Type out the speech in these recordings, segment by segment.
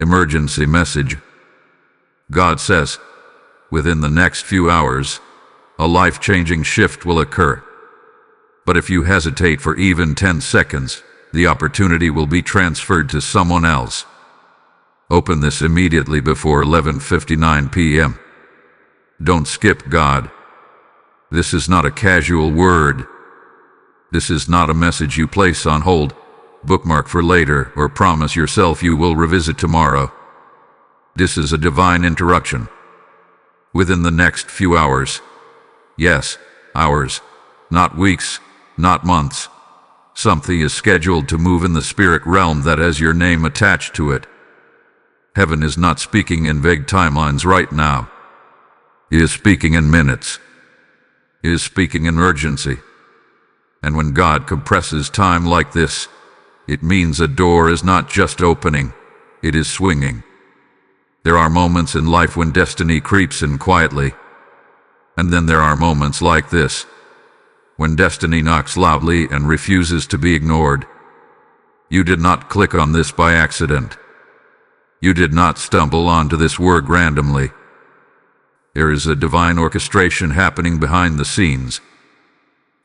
Emergency message. God says, within the next few hours, a life-changing shift will occur. But if you hesitate for even 10 seconds, the opportunity will be transferred to someone else. Open this immediately before 11:59 p.m. Don't skip God. This is not a casual word. This is not a message you place on hold, bookmark for later, or promise yourself you will revisit tomorrow. This is a divine interruption. Within the next few hours. Yes, hours, not weeks, not months. Something is scheduled to move in the spirit realm that has your name attached to it. Heaven is not speaking in vague timelines right now. It is speaking in minutes. It is speaking in urgency. And when God compresses time like this, it means a door is not just opening, it is swinging. There are moments in life when destiny creeps in quietly. And then there are moments like this, when destiny knocks loudly and refuses to be ignored. You did not click on this by accident. You did not stumble onto this word randomly. There is a divine orchestration happening behind the scenes.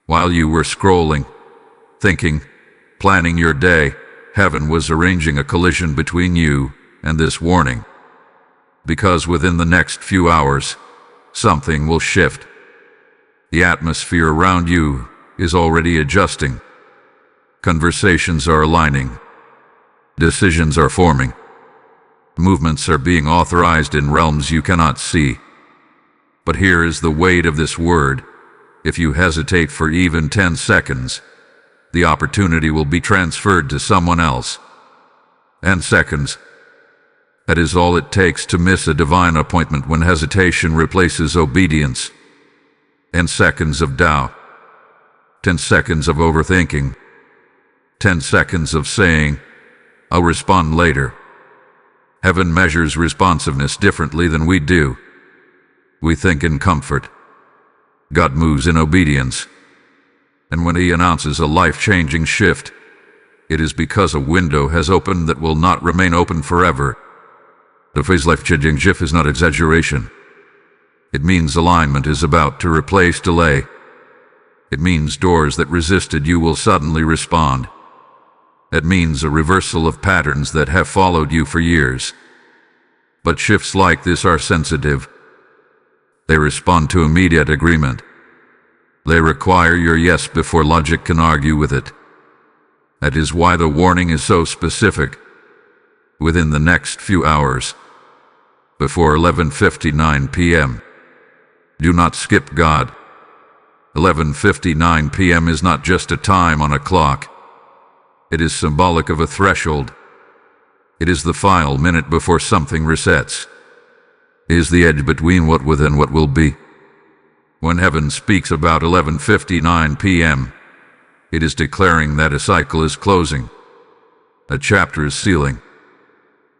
While you were scrolling, thinking, planning your day, heaven was arranging a collision between you and this warning. Because within the next few hours, something will shift. The atmosphere around you is already adjusting. Conversations are aligning. Decisions are forming. Movements are being authorized in realms you cannot see. But here is the weight of this word. If you hesitate for even 10 seconds, the opportunity will be transferred to someone else. And seconds. That is all it takes to miss a divine appointment when hesitation replaces obedience. And seconds of doubt. 10 seconds of overthinking. 10 seconds of saying, "I'll respond later." Heaven measures responsiveness differently than we do. We think in comfort. God moves in obedience. And when He announces a life-changing shift, it is because a window has opened that will not remain open forever. The phrase life-changing shift is not exaggeration. It means alignment is about to replace delay. It means doors that resisted you will suddenly respond. It means a reversal of patterns that have followed you for years. But shifts like this are sensitive. They respond to immediate agreement. They require your yes before logic can argue with it. That is why the warning is so specific. Within the next few hours, before 11:59 p.m. Do not skip God. 11:59 p.m. is not just a time on a clock. It is symbolic of a threshold. It is the final minute before something resets. It is the edge between what was and what will be. When heaven speaks about 11:59 p.m., it is declaring that a cycle is closing. A chapter is sealing.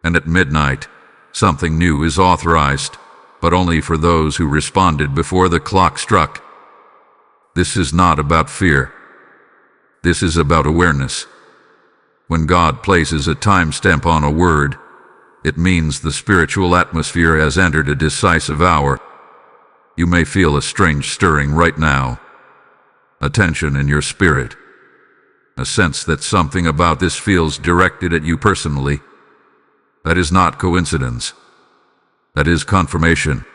And at midnight, something new is authorized, but only for those who responded before the clock struck. This is not about fear. This is about awareness. When God places a timestamp on a word, it means the spiritual atmosphere has entered a decisive hour. You may feel a strange stirring right now, a tension in your spirit, a sense that something about this feels directed at you personally. That is not coincidence. That is confirmation.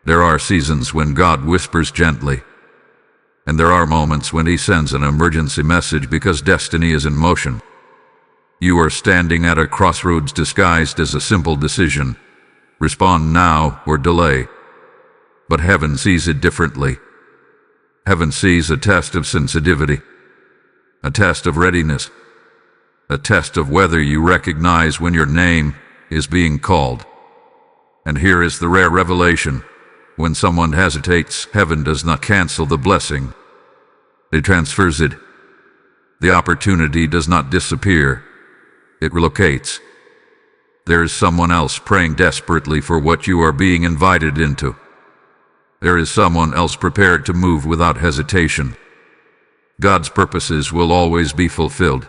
There are seasons when God whispers gently, and there are moments when He sends an emergency message because destiny is in motion. You are standing at a crossroads disguised as a simple decision: respond now or delay. But heaven sees it differently. Heaven sees a test of sensitivity, a test of readiness, a test of whether you recognize when your name is being called. And here is the rare revelation. When someone hesitates, heaven does not cancel the blessing. It transfers it. The opportunity does not disappear. It relocates. There is someone else praying desperately for what you are being invited into. There is someone else prepared to move without hesitation. God's purposes will always be fulfilled.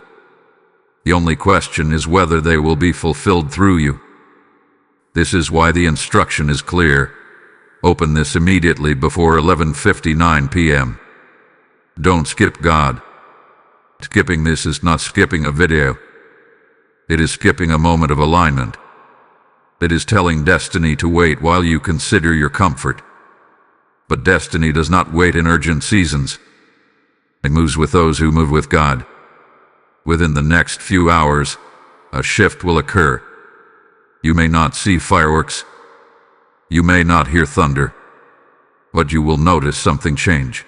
The only question is whether they will be fulfilled through you. This is why the instruction is clear. Open this immediately before 11:59 p.m. Don't skip God. Skipping this is not skipping a video. It is skipping a moment of alignment. It is telling destiny to wait while you consider your comfort. But destiny does not wait in urgent seasons. It moves with those who move with God. Within the next few hours, a shift will occur. You may not see fireworks. You may not hear thunder. But you will notice something change.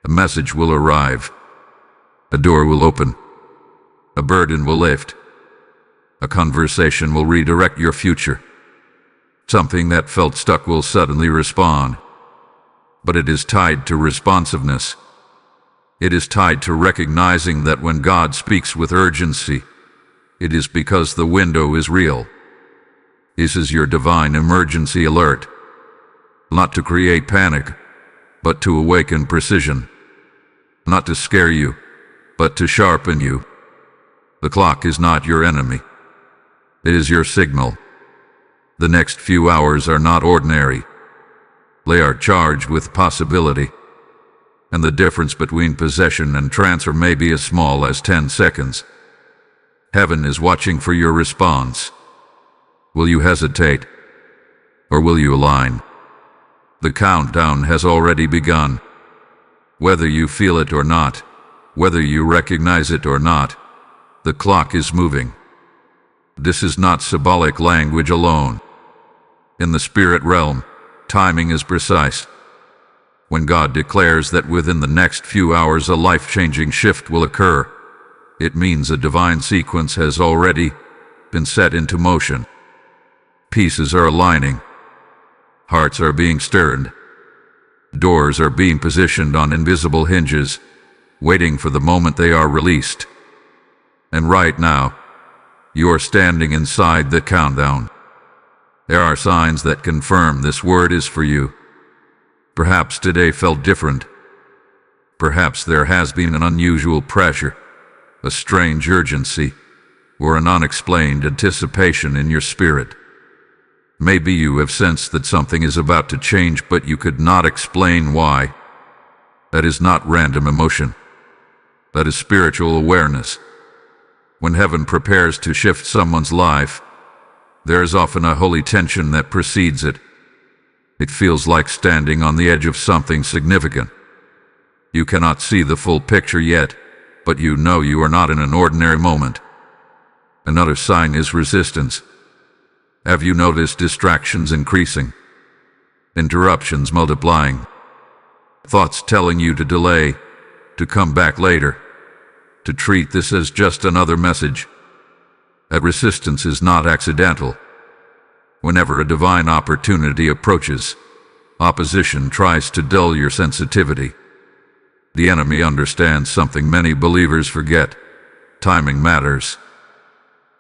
A message will arrive. A door will open. A burden will lift. A conversation will redirect your future. Something that felt stuck will suddenly respond. But it is tied to responsiveness. It is tied to recognizing that when God speaks with urgency, it is because the window is real. This is your divine emergency alert. Not to create panic, but to awaken precision. Not to scare you, but to sharpen you. The clock is not your enemy. It is your signal. The next few hours are not ordinary. They are charged with possibility. And the difference between possession and transfer may be as small as 10 seconds. Heaven is watching for your response. Will you hesitate? Or will you align? The countdown has already begun. Whether you feel it or not, whether you recognize it or not, the clock is moving. This is not symbolic language alone. In the spirit realm, timing is precise. When God declares that within the next few hours a life-changing shift will occur, it means a divine sequence has already been set into motion. Pieces are aligning. Hearts are being stirred. Doors are being positioned on invisible hinges, waiting for the moment they are released. And right now, you are standing inside the countdown. There are signs that confirm this word is for you. Perhaps today felt different. Perhaps there has been an unusual pressure, a strange urgency, or an unexplained anticipation in your spirit. Maybe you have sensed that something is about to change, but you could not explain why. That is not random emotion. That is spiritual awareness. When heaven prepares to shift someone's life, there is often a holy tension that precedes it. It feels like standing on the edge of something significant. You cannot see the full picture yet, but you know you are not in an ordinary moment. Another sign is resistance. Have you noticed distractions increasing? Interruptions multiplying? Thoughts telling you to delay, to come back later, to treat this as just another message? That resistance is not accidental. Whenever a divine opportunity approaches, opposition tries to dull your sensitivity. The enemy understands something many believers forget. Timing matters.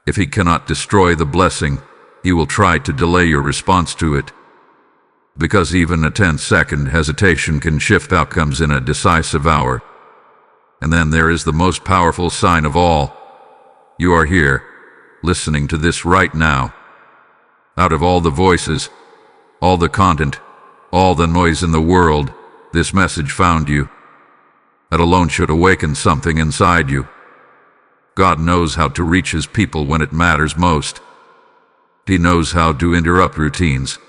If he cannot destroy the blessing, he will try to delay your response to it. Because even a 10-second hesitation can shift outcomes in a decisive hour. And then there is the most powerful sign of all. You are here, listening to this right now. Out of all the voices, all the content, all the noise in the world, this message found you. That alone should awaken something inside you. God knows how to reach His people when it matters most. He knows how to interrupt routines.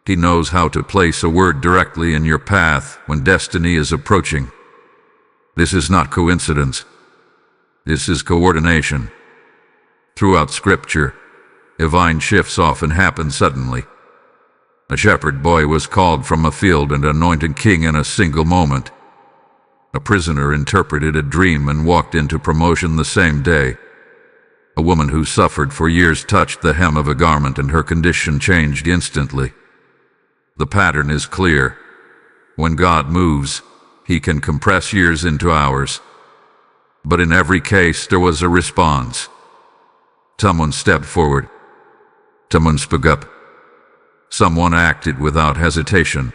He knows how to place a word directly in your path when destiny is approaching. This is not coincidence. This is coordination. Throughout Scripture, divine shifts often happen suddenly. A shepherd boy was called from a field and anointed king in a single moment. A prisoner interpreted a dream and walked into promotion the same day. A woman who suffered for years touched the hem of a garment and her condition changed instantly. The pattern is clear. When God moves, He can compress years into hours. But in every case, there was a response. Someone stepped forward. Someone spoke up. Someone acted without hesitation.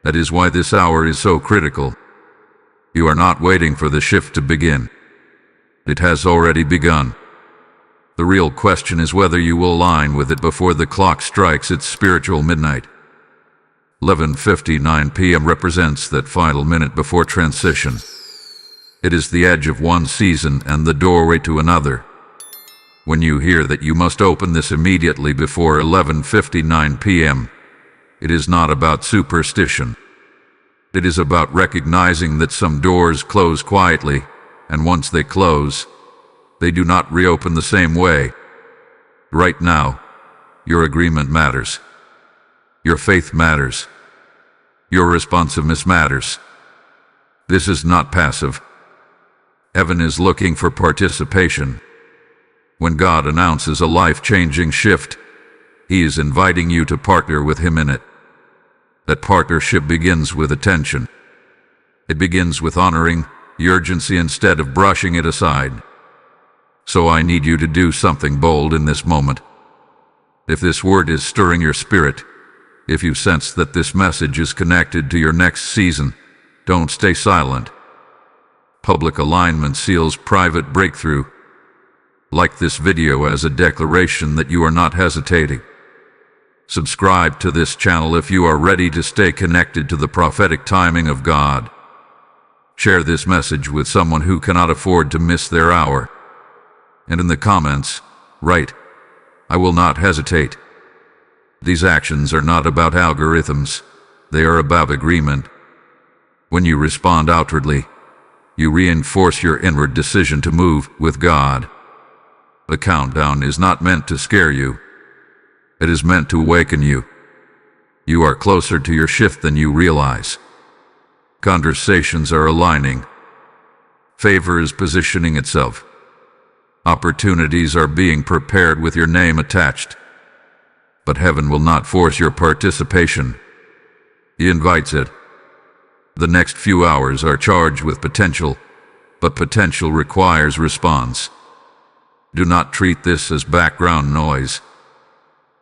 That is why this hour is so critical. You are not waiting for the shift to begin. It has already begun. The real question is whether you will align with it before the clock strikes its spiritual midnight. 11:59 p.m. represents that final minute before transition. It is the edge of one season and the doorway to another. When you hear that you must open this immediately before 11:59 p.m., it is not about superstition. It is about recognizing that some doors close quietly, and once they close, they do not reopen the same way. Right now, your agreement matters. Your faith matters. Your responsiveness matters. This is not passive. Heaven is looking for participation. When God announces a life-changing shift, He is inviting you to partner with Him in it. That partnership begins with attention. It begins with honoring the urgency instead of brushing it aside. So I need you to do something bold in this moment. If this word is stirring your spirit, if you sense that this message is connected to your next season, don't stay silent. Public alignment seals private breakthrough. Like this video as a declaration that you are not hesitating. Subscribe to this channel if you are ready to stay connected to the prophetic timing of God. Share this message with someone who cannot afford to miss their hour. And in the comments, write, "I will not hesitate." These actions are not about algorithms. They are about agreement. When you respond outwardly, you reinforce your inward decision to move with God. The countdown is not meant to scare you. It is meant to awaken you. You are closer to your shift than you realize. Conversations are aligning. Favor is positioning itself. Opportunities are being prepared with your name attached. But heaven will not force your participation. He invites it. The next few hours are charged with potential, but potential requires response. Do not treat this as background noise.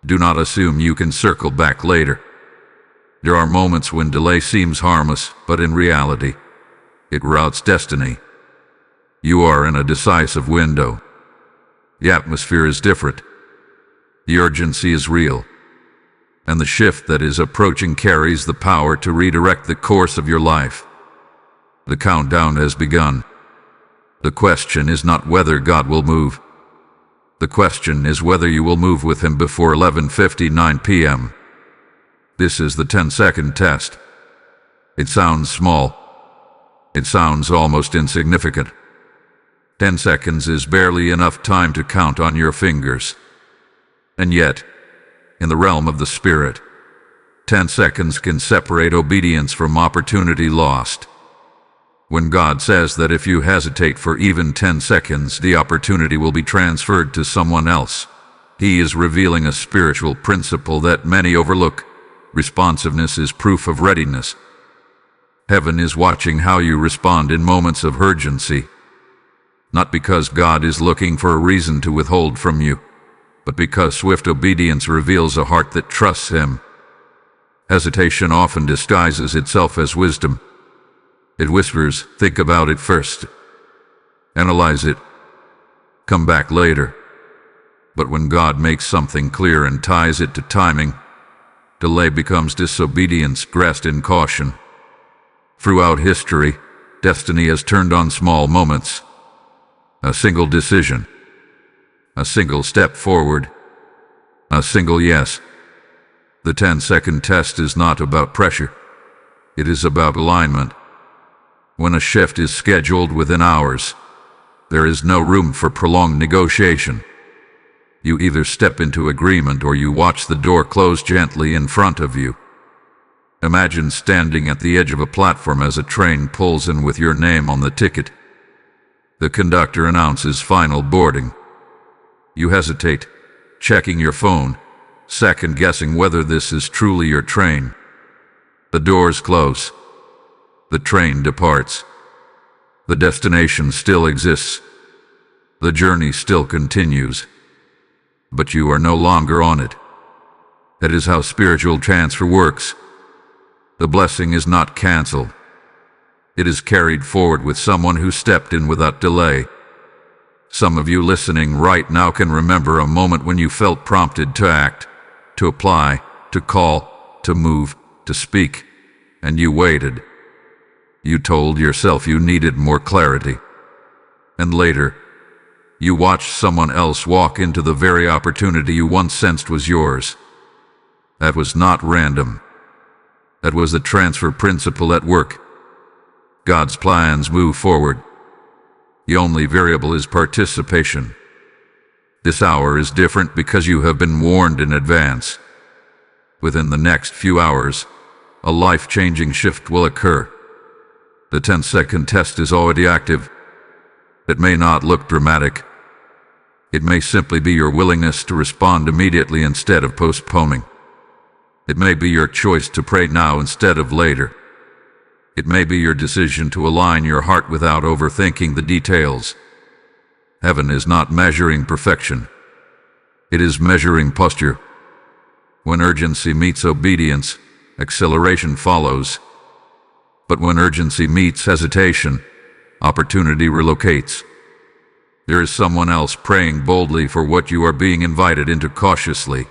Do not assume you can circle back later. There are moments when delay seems harmless, but in reality, it routes destiny. You are in a decisive window. The atmosphere is different. The urgency is real. And the shift that is approaching carries the power to redirect the course of your life. The countdown has begun. The question is not whether God will move. The question is whether you will move with Him before 11:59 p.m. This is the 10-second test. It sounds small. It sounds almost insignificant. 10 seconds is barely enough time to count on your fingers. And yet, in the realm of the Spirit, 10 seconds can separate obedience from opportunity lost. When God says that if you hesitate for even 10 seconds, the opportunity will be transferred to someone else, He is revealing a spiritual principle that many overlook. Responsiveness is proof of readiness. Heaven is watching how you respond in moments of urgency. Not because God is looking for a reason to withhold from you, but because swift obedience reveals a heart that trusts Him. Hesitation often disguises itself as wisdom. It whispers, "Think about it first. Analyze it. Come back later." But when God makes something clear and ties it to timing, delay becomes disobedience dressed in caution. Throughout history, destiny has turned on small moments. A single decision. A single step forward. A single yes. The 10-second test is not about pressure. It is about alignment. When a shift is scheduled within hours, there is no room for prolonged negotiation. You either step into agreement or you watch the door close gently in front of you. Imagine standing at the edge of a platform as a train pulls in with your name on the ticket. The conductor announces final boarding. You hesitate, checking your phone, second-guessing whether this is truly your train. The doors close. The train departs. The destination still exists. The journey still continues. But you are no longer on it. That is how spiritual transfer works. The blessing is not canceled. It is carried forward with someone who stepped in without delay. Some of you listening right now can remember a moment when you felt prompted to act, to apply, to call, to move, to speak, and you waited. You told yourself you needed more clarity. And later, you watched someone else walk into the very opportunity you once sensed was yours. That was not random. That was the transfer principle at work. God's plans move forward. The only variable is participation. This hour is different because you have been warned in advance. Within the next few hours, a life-changing shift will occur. The 10-second test is already active. It may not look dramatic. It may simply be your willingness to respond immediately instead of postponing. It may be your choice to pray now instead of later. It may be your decision to align your heart without overthinking the details. Heaven is not measuring perfection. It is measuring posture. When urgency meets obedience, acceleration follows. But when urgency meets hesitation, opportunity relocates. There is someone else praying boldly for what you are being invited into cautiously.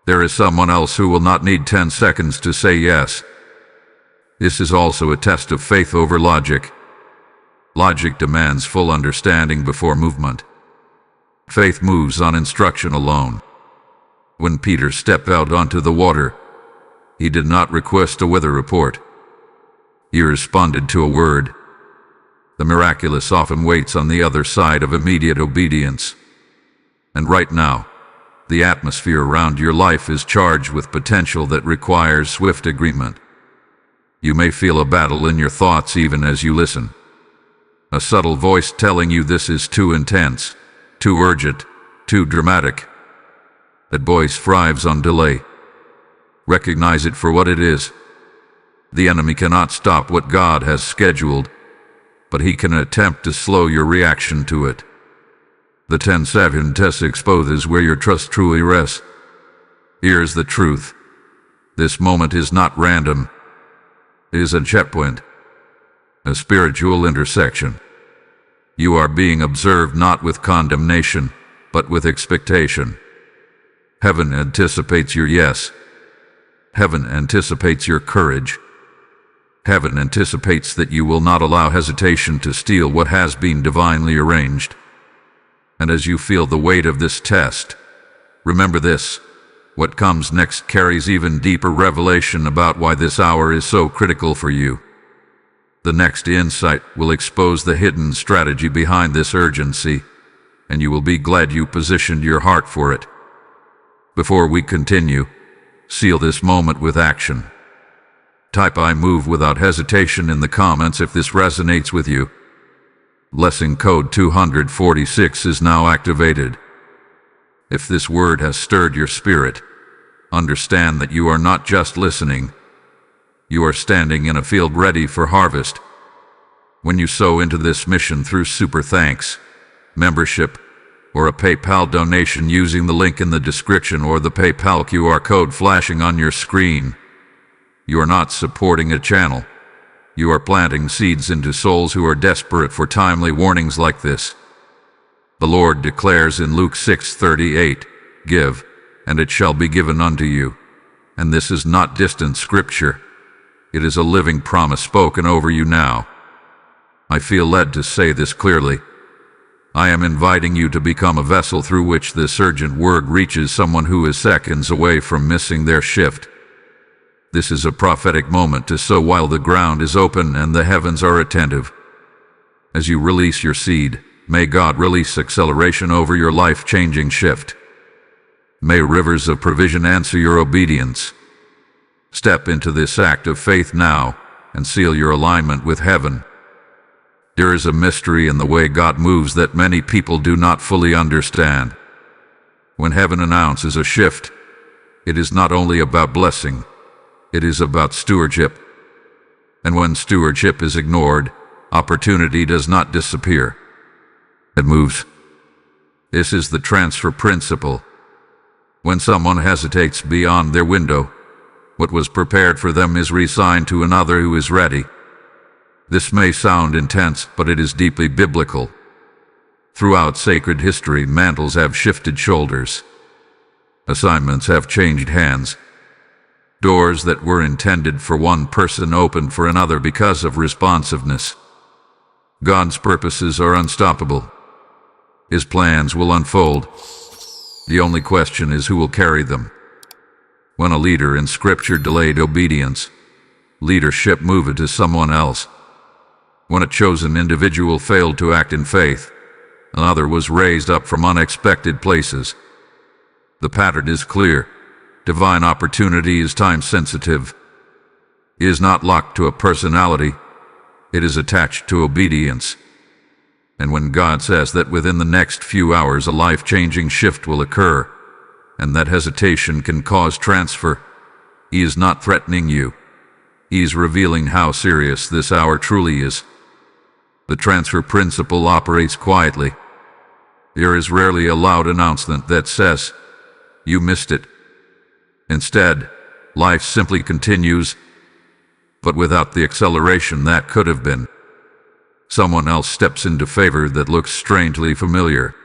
There is someone else who will not need 10 seconds to say yes. This is also a test of faith over logic. Logic demands full understanding before movement. Faith moves on instruction alone. When Peter stepped out onto the water, he did not request a weather report. He responded to a word. The miraculous often waits on the other side of immediate obedience. And right now, the atmosphere around your life is charged with potential that requires swift agreement. You may feel a battle in your thoughts even as you listen. A subtle voice telling you this is too intense, too urgent, too dramatic. That voice thrives on delay. Recognize it for what it is. The enemy cannot stop what God has scheduled, but he can attempt to slow your reaction to it. The 10-second test exposes where your trust truly rests. Here's the truth. This moment is not random. It is a checkpoint, a spiritual intersection. You are being observed not with condemnation, but with expectation. Heaven anticipates your yes. Heaven anticipates your courage. Heaven anticipates that you will not allow hesitation to steal what has been divinely arranged. And as you feel the weight of this test, remember this: what comes next carries even deeper revelation about why this hour is so critical for you. The next insight will expose the hidden strategy behind this urgency, and you will be glad you positioned your heart for it. Before we continue, seal this moment with action. Type "I move" without hesitation in the comments if this resonates with you. Blessing code 246 is now activated. If this word has stirred your spirit, understand that you are not just listening. You are standing in a field ready for harvest. When you sow into this mission through super thanks, membership, or a PayPal donation using the link in the description or the PayPal QR code flashing on your screen, you are not supporting a channel. You are planting seeds into souls who are desperate for timely warnings like this. The Lord declares in Luke 6:38, "Give, and it shall be given unto you." And this is not distant scripture. It is a living promise spoken over you now. I feel led to say this clearly. I am inviting you to become a vessel through which this urgent word reaches someone who is seconds away from missing their shift. This is a prophetic moment to sow while the ground is open and the heavens are attentive. As you release your seed, may God release acceleration over your life-changing shift. May rivers of provision answer your obedience. Step into this act of faith now and seal your alignment with heaven. There is a mystery in the way God moves that many people do not fully understand. When heaven announces a shift, it is not only about blessing, it is about stewardship. And when stewardship is ignored, opportunity does not disappear. It moves. This is the transfer principle. When someone hesitates beyond their window, what was prepared for them is reassigned to another who is ready. This may sound intense, but it is deeply biblical. Throughout sacred history, mantles have shifted shoulders. Assignments have changed hands. Doors that were intended for one person opened for another because of responsiveness. God's purposes are unstoppable. His plans will unfold. The only question is who will carry them. When a leader in Scripture delayed obedience, leadership moved to someone else. When a chosen individual failed to act in faith, another was raised up from unexpected places. The pattern is clear. Divine opportunity is time-sensitive. It is not locked to a personality. It is attached to obedience. And when God says that within the next few hours a life-changing shift will occur, and that hesitation can cause transfer, He is not threatening you. He is revealing how serious this hour truly is. The transfer principle operates quietly. There is rarely a loud announcement that says, "You missed it." Instead, life simply continues, but without the acceleration that could have been. Someone else steps into favor that looks strangely familiar.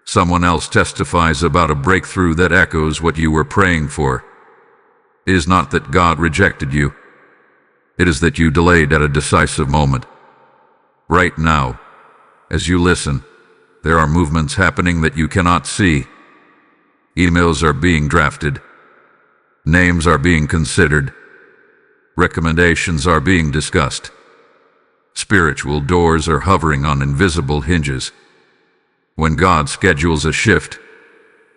Someone else testifies about a breakthrough that echoes what you were praying for. It is not that God rejected you. It is that you delayed at a decisive moment. Right now, as you listen, there are movements happening that you cannot see. Emails are being drafted. Names are being considered. Recommendations are being discussed. Spiritual doors are hovering on invisible hinges. When God schedules a shift,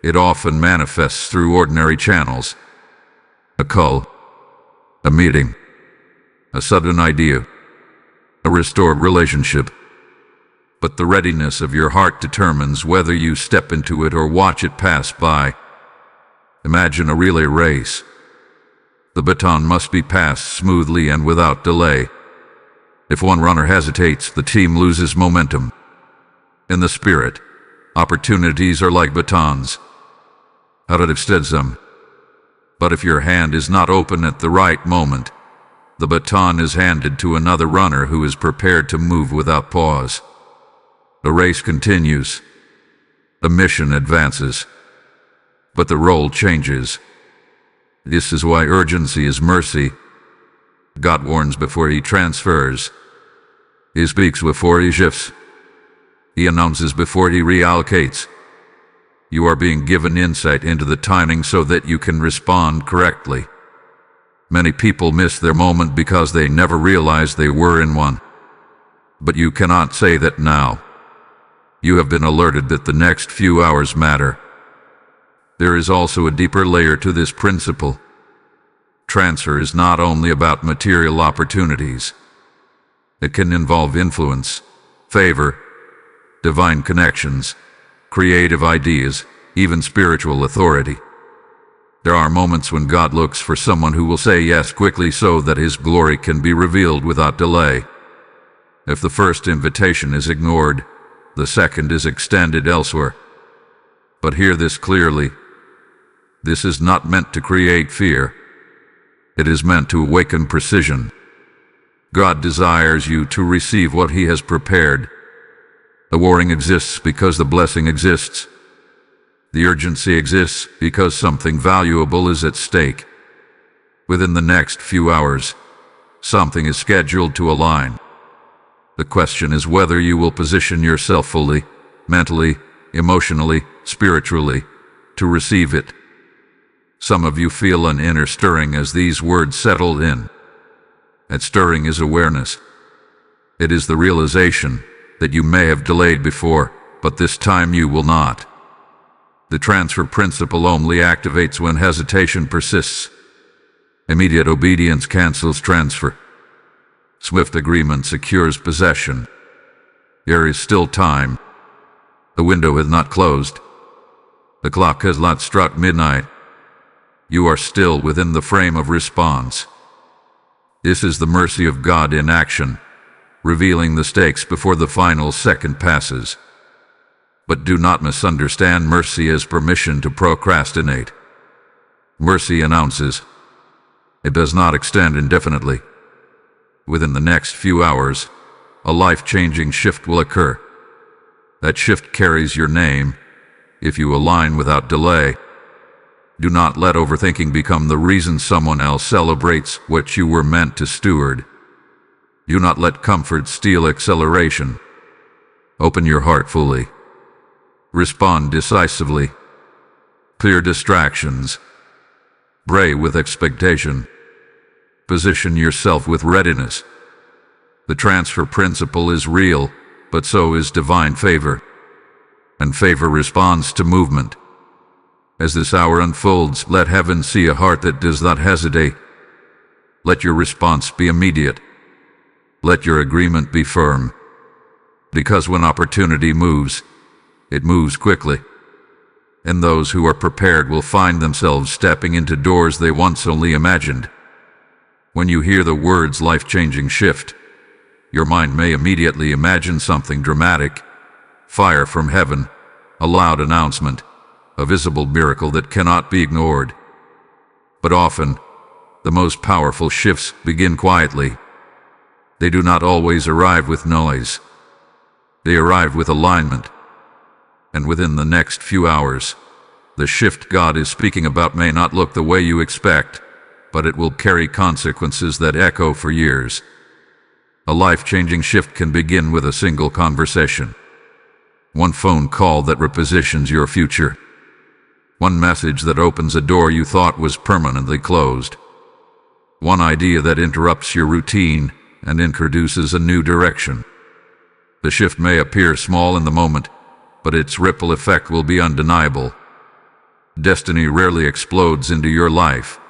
it often manifests through ordinary channels. A call, a meeting, a sudden idea, a restored relationship. But the readiness of your heart determines whether you step into it or watch it pass by. Imagine a relay race. The baton must be passed smoothly and without delay. If one runner hesitates, the team loses momentum. In the spirit, opportunities are like batons. But if your hand is not open at the right moment, the baton is handed to another runner who is prepared to move without pause. The race continues. The mission advances. But the role changes. This is why urgency is mercy. God warns before He transfers. He speaks before He shifts. He announces before He reallocates. You are being given insight into the timing so that you can respond correctly. Many people miss their moment because they never realized they were in one. But you cannot say that now. You have been alerted that the next few hours matter. There is also a deeper layer to this principle. Transfer is not only about material opportunities. It can involve influence, favor, divine connections, creative ideas, even spiritual authority. There are moments when God looks for someone who will say yes quickly so that His glory can be revealed without delay. If the first invitation is ignored, the second is extended elsewhere. But hear this clearly. This is not meant to create fear. It is meant to awaken precision. God desires you to receive what He has prepared. The warning exists because the blessing exists. The urgency exists because something valuable is at stake. Within the next few hours, something is scheduled to align. The question is whether you will position yourself fully, mentally, emotionally, spiritually, to receive it. Some of you feel an inner stirring as these words settle in. That stirring is awareness. It is the realization that you may have delayed before, but this time you will not. The transfer principle only activates when hesitation persists. Immediate obedience cancels transfer. Swift agreement secures possession. There is still time. The window has not closed. The clock has not struck midnight. You are still within the frame of response. This is the mercy of God in action, revealing the stakes before the final second passes. But do not misunderstand mercy as permission to procrastinate. Mercy announces. It does not extend indefinitely. Within the next few hours, a life-changing shift will occur. That shift carries your name if you align without delay. Do not let overthinking become the reason someone else celebrates what you were meant to steward. Do not let comfort steal acceleration. Open your heart fully. Respond decisively. Clear distractions. Pray with expectation. Position yourself with readiness. The transfer principle is real, but so is divine favor. And favor responds to movement. As this hour unfolds, let heaven see a heart that does not hesitate. Let your response be immediate. Let your agreement be firm. Because when opportunity moves, it moves quickly. And those who are prepared will find themselves stepping into doors they once only imagined. When you hear the words life-changing shift, your mind may immediately imagine something dramatic: fire from heaven, a loud announcement, a visible miracle that cannot be ignored. But often, the most powerful shifts begin quietly. They do not always arrive with noise. They arrive with alignment. And within the next few hours, the shift God is speaking about may not look the way you expect, but it will carry consequences that echo for years. A life-changing shift can begin with a single conversation. One phone call that repositions your future. One message that opens a door you thought was permanently closed. One idea that interrupts your routine and introduces a new direction. The shift may appear small in the moment, but its ripple effect will be undeniable. Destiny rarely explodes into your life.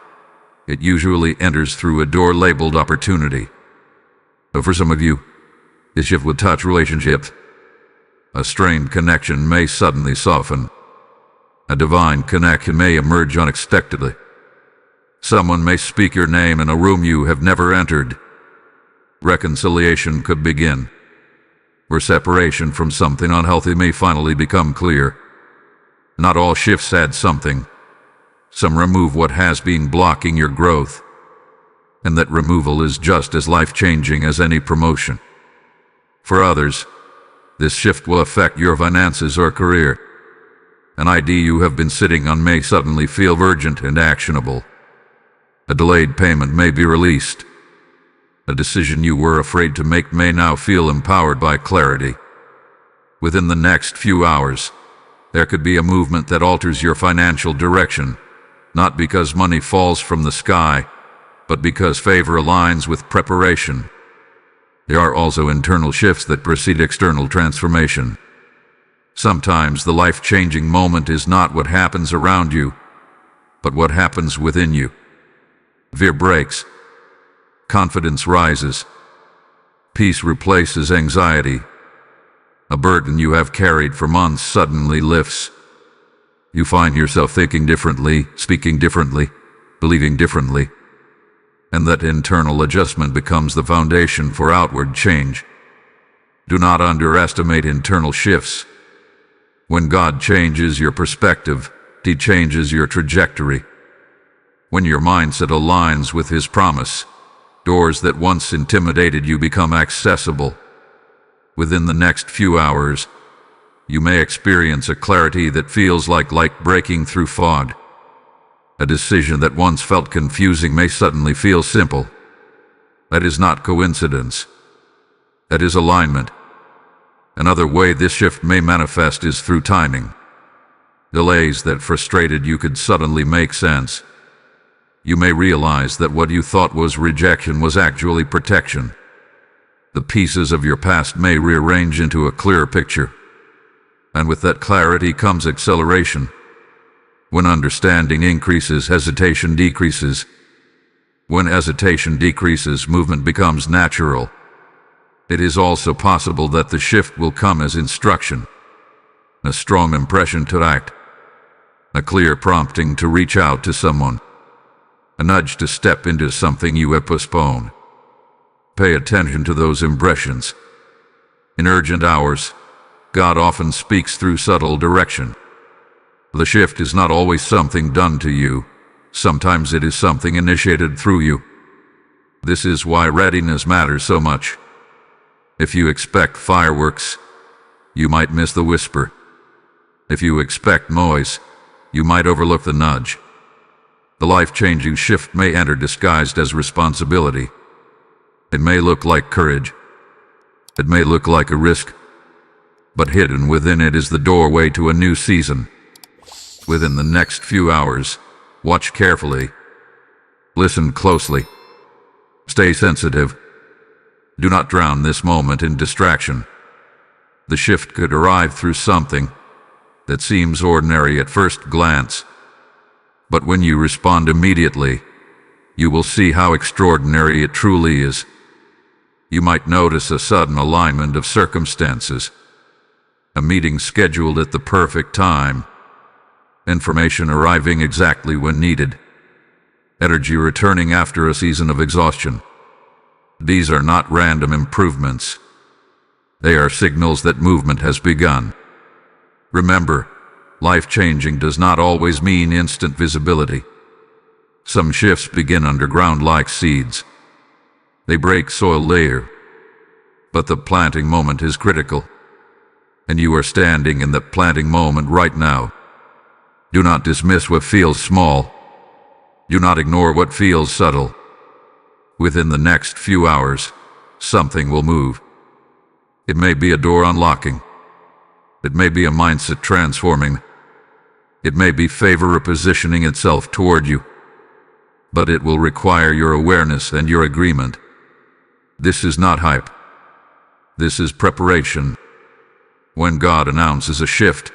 It usually enters through a door labeled opportunity. But for some of you, this shift will touch relationships. A strained connection may suddenly soften. A divine connection may emerge unexpectedly. Someone may speak your name in a room you have never entered. Reconciliation could begin, where separation from something unhealthy may finally become clear. Not all shifts add something. Some remove what has been blocking your growth. And that removal is just as life-changing as any promotion. For others, this shift will affect your finances or career. An idea you have been sitting on may suddenly feel urgent and actionable. A delayed payment may be released. A decision you were afraid to make may now feel empowered by clarity. Within the next few hours, there could be a movement that alters your financial direction, not because money falls from the sky, but because favor aligns with preparation. There are also internal shifts that precede external transformation. Sometimes the life-changing moment is not what happens around you, but what happens within you. Fear breaks. Confidence rises. Peace replaces anxiety. A burden you have carried for months suddenly lifts. You find yourself thinking differently, speaking differently, believing differently. And that internal adjustment becomes the foundation for outward change. Do not underestimate internal shifts. When God changes your perspective, He changes your trajectory. When your mindset aligns with His promise, doors that once intimidated you become accessible. Within the next few hours, you may experience a clarity that feels like light breaking through fog. A decision that once felt confusing may suddenly feel simple. That is not coincidence. That is alignment. Another way this shift may manifest is through timing. Delays that frustrated you could suddenly make sense. You may realize that what you thought was rejection was actually protection. The pieces of your past may rearrange into a clearer picture. And with that clarity comes acceleration. When understanding increases, hesitation decreases. When hesitation decreases, movement becomes natural. It is also possible that the shift will come as instruction. A strong impression to act. A clear prompting to reach out to someone. A nudge to step into something you have postponed. Pay attention to those impressions. In urgent hours, God often speaks through subtle direction. The shift is not always something done to you. Sometimes it is something initiated through you. This is why readiness matters so much. If you expect fireworks, you might miss the whisper. If you expect noise, you might overlook the nudge. The life-changing shift may enter disguised as responsibility. It may look like courage. It may look like a risk. But hidden within it is the doorway to a new season. Within the next few hours, watch carefully. Listen closely. Stay sensitive. Do not drown this moment in distraction. The shift could arrive through something that seems ordinary at first glance. But when you respond immediately, you will see how extraordinary it truly is. You might notice a sudden alignment of circumstances, a meeting scheduled at the perfect time, information arriving exactly when needed, energy returning after a season of exhaustion. These are not random improvements. They are signals that movement has begun. Remember, life-changing does not always mean instant visibility. Some shifts begin underground like seeds. They break soil layer. But the planting moment is critical. And you are standing in that planting moment right now. Do not dismiss what feels small. Do not ignore what feels subtle. Within the next few hours, something will move. It may be a door unlocking. It may be a mindset transforming. It may be favor positioning itself toward you. But it will require your awareness and your agreement. This is not hype. This is preparation. When God announces a shift,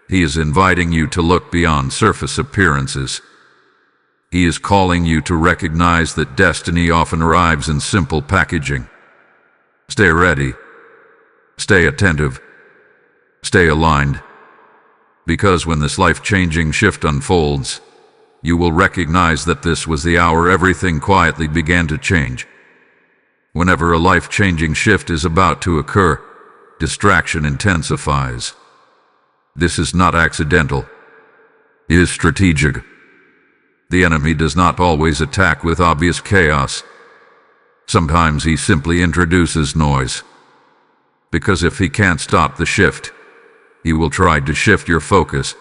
He is inviting you to look beyond surface appearances. He is calling you to recognize that destiny often arrives in simple packaging. Stay ready. Stay attentive. Stay aligned. Because when this life-changing shift unfolds, you will recognize that this was the hour everything quietly began to change. Whenever a life-changing shift is about to occur, distraction intensifies. This is not accidental. It is strategic. The enemy does not always attack with obvious chaos. Sometimes he simply introduces noise. Because if he can't stop the shift, he will try to shift your focus.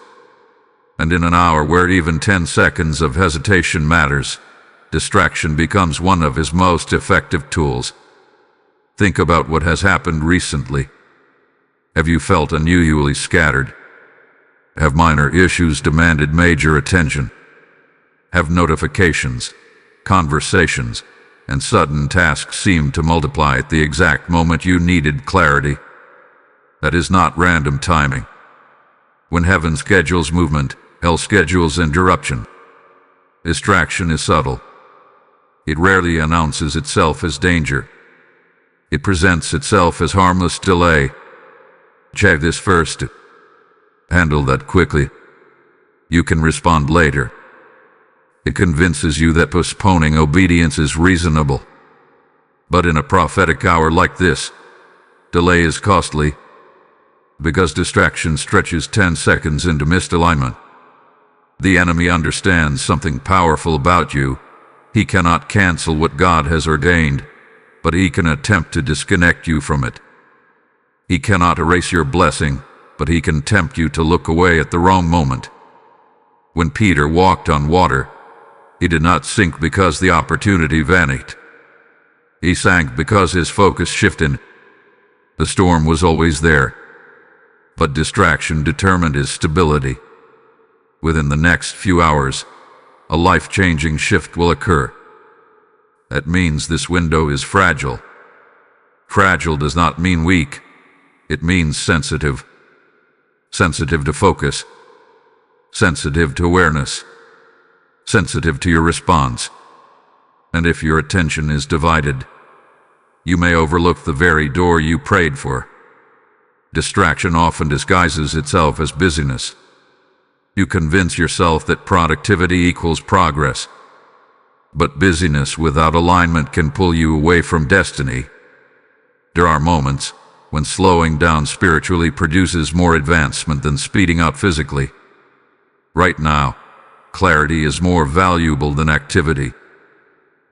And in an hour where even 10 seconds of hesitation matters, distraction becomes one of his most effective tools. Think about what has happened recently. Have you felt unusually scattered? Have minor issues demanded major attention? Have notifications, conversations, and sudden tasks seemed to multiply at the exact moment you needed clarity? That is not random timing. When heaven schedules movement, hell schedules interruption. Distraction is subtle. It rarely announces itself as danger. It presents itself as harmless delay. Check this first. Handle that quickly. You can respond later. It convinces you that postponing obedience is reasonable. But in a prophetic hour like this, delay is costly. Because distraction stretches 10 seconds into misalignment. The enemy understands something powerful about you. He cannot cancel what God has ordained, but he can attempt to disconnect you from it. He cannot erase your blessing, but he can tempt you to look away at the wrong moment. When Peter walked on water, he did not sink because the opportunity vanished. He sank because his focus shifted. The storm was always there, but distraction determined his stability. Within the next few hours, a life-changing shift will occur. That means this window is fragile. Fragile does not mean weak. It means sensitive. Sensitive to focus. Sensitive to awareness. Sensitive to your response. And if your attention is divided, you may overlook the very door you prayed for. Distraction often disguises itself as busyness. You convince yourself that productivity equals progress. But busyness without alignment can pull you away from destiny. There are moments when slowing down spiritually produces more advancement than speeding up physically. Right now, clarity is more valuable than activity.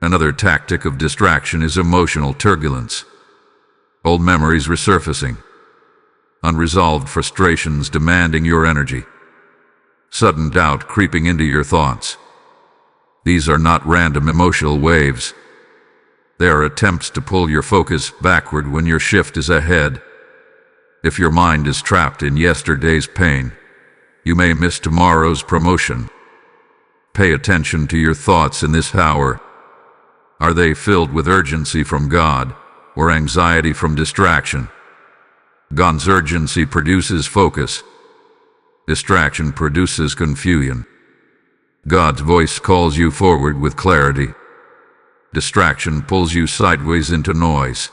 Another tactic of distraction is emotional turbulence. Old memories resurfacing. unresolved frustrations demanding your energy, sudden doubt creeping into your thoughts. These are not random emotional waves. They are attempts to pull your focus backward when your shift is ahead. If your mind is trapped in yesterday's pain, you may miss tomorrow's promotion. Pay attention to your thoughts in this hour. Are they filled with urgency from God or anxiety from distraction? God's urgency produces focus. Distraction produces confusion. God's voice calls you forward with clarity. Distraction pulls you sideways into noise.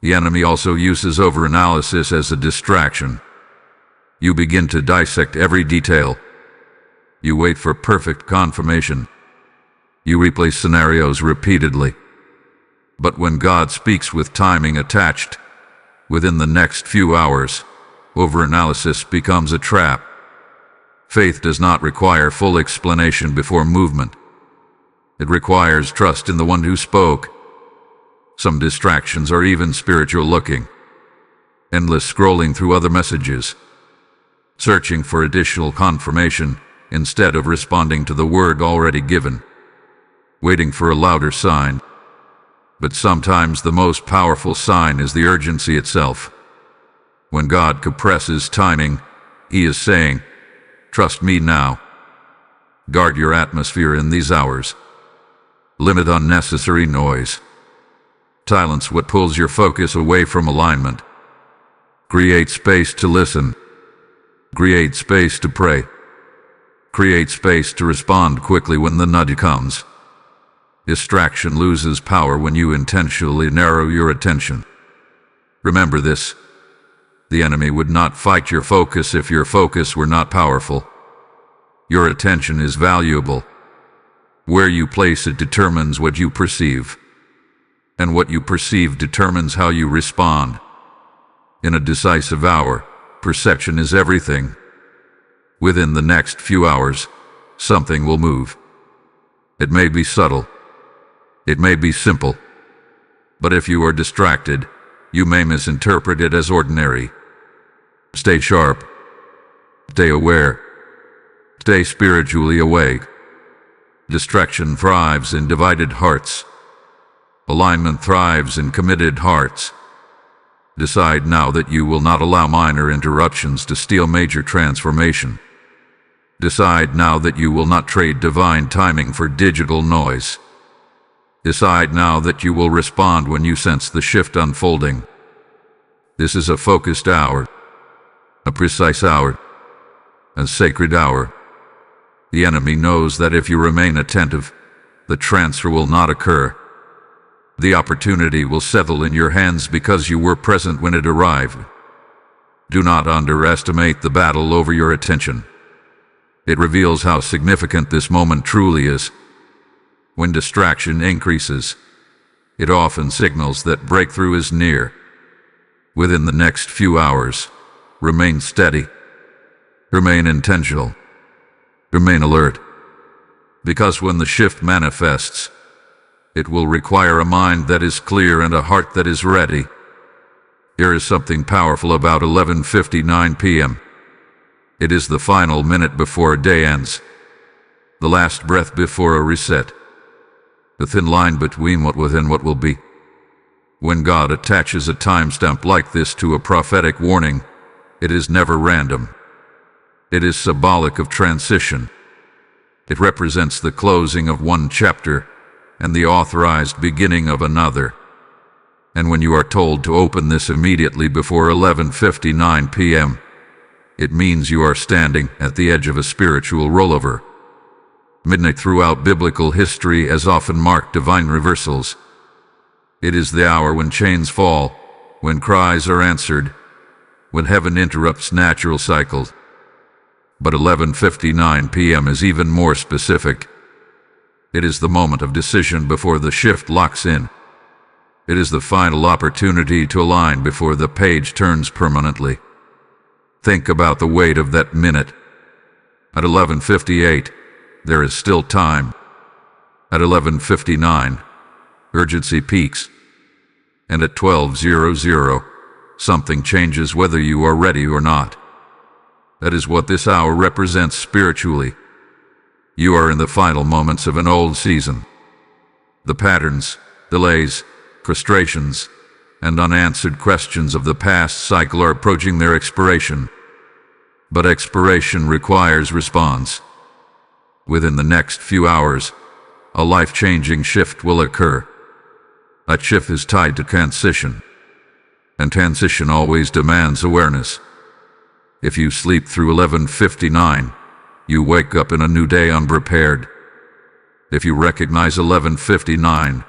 The enemy also uses overanalysis as a distraction. You begin to dissect every detail. You wait for perfect confirmation. You replay scenarios repeatedly. But when God speaks with timing attached, within the next few hours, overanalysis becomes a trap. Faith does not require full explanation before movement. It requires trust in the one who spoke. Some distractions are even spiritual looking. Endless scrolling through other messages, searching for additional confirmation instead of responding to the word already given, waiting for a louder sign. But sometimes the most powerful sign is the urgency itself. When God compresses timing, He is saying, "Trust me now." Guard your atmosphere in these hours. Limit unnecessary noise. Silence what pulls your focus away from alignment. Create space to listen. Create space to pray. Create space to respond quickly when the nudge comes. Distraction loses power when you intentionally narrow your attention. Remember this: the enemy would not fight your focus if your focus were not powerful. Your attention is valuable. Where you place it determines what you perceive, and what you perceive determines how you respond. In a decisive hour, perception is everything. Within the next few hours, something will move. It may be subtle. It may be simple. But if you are distracted, you may misinterpret it as ordinary. Stay sharp. Stay aware. Stay spiritually awake. Distraction thrives in divided hearts. Alignment thrives in committed hearts. Decide now that you will not allow minor interruptions to steal major transformation. Decide now that you will not trade divine timing for digital noise. Decide now that you will respond when you sense the shift unfolding. This is a focused hour, a precise hour, a sacred hour. The enemy knows that if you remain attentive, the transfer will not occur. The opportunity will settle in your hands because you were present when it arrived. Do not underestimate the battle over your attention. It reveals how significant this moment truly is. When distraction increases, it often signals that breakthrough is near. Within the next few hours, remain steady. Remain intentional. Remain alert. Because when the shift manifests, it will require a mind that is clear and a heart that is ready. There is something powerful about 11:59 p.m. It is the final minute before a day ends. The last breath before a reset. The thin line between what was and what will be. When God attaches a timestamp like this to a prophetic warning, it is never random. It is symbolic of transition. It represents the closing of one chapter and the authorized beginning of another. And when you are told to open this immediately before 11:59 p.m., it means you are standing at the edge of a spiritual rollover. Midnight throughout biblical history has often marked divine reversals. It is the hour when chains fall, when cries are answered, when heaven interrupts natural cycles. But 11:59 p.m. is even more specific. It is the moment of decision before the shift locks in. It is the final opportunity to align before the page turns permanently. Think about the weight of that minute. At 11:58, there is still time. At 11:59, urgency peaks. And at 12:00, something changes whether you are ready or not. That is what this hour represents spiritually. You are in the final moments of an old season. The patterns, delays, frustrations, and unanswered questions of the past cycle are approaching their expiration. But expiration requires response. Within the next few hours, a life-changing shift will occur. That shift is tied to transition, and transition always demands awareness. If you sleep through 11:59, you wake up in a new day unprepared. If you recognize 11:59,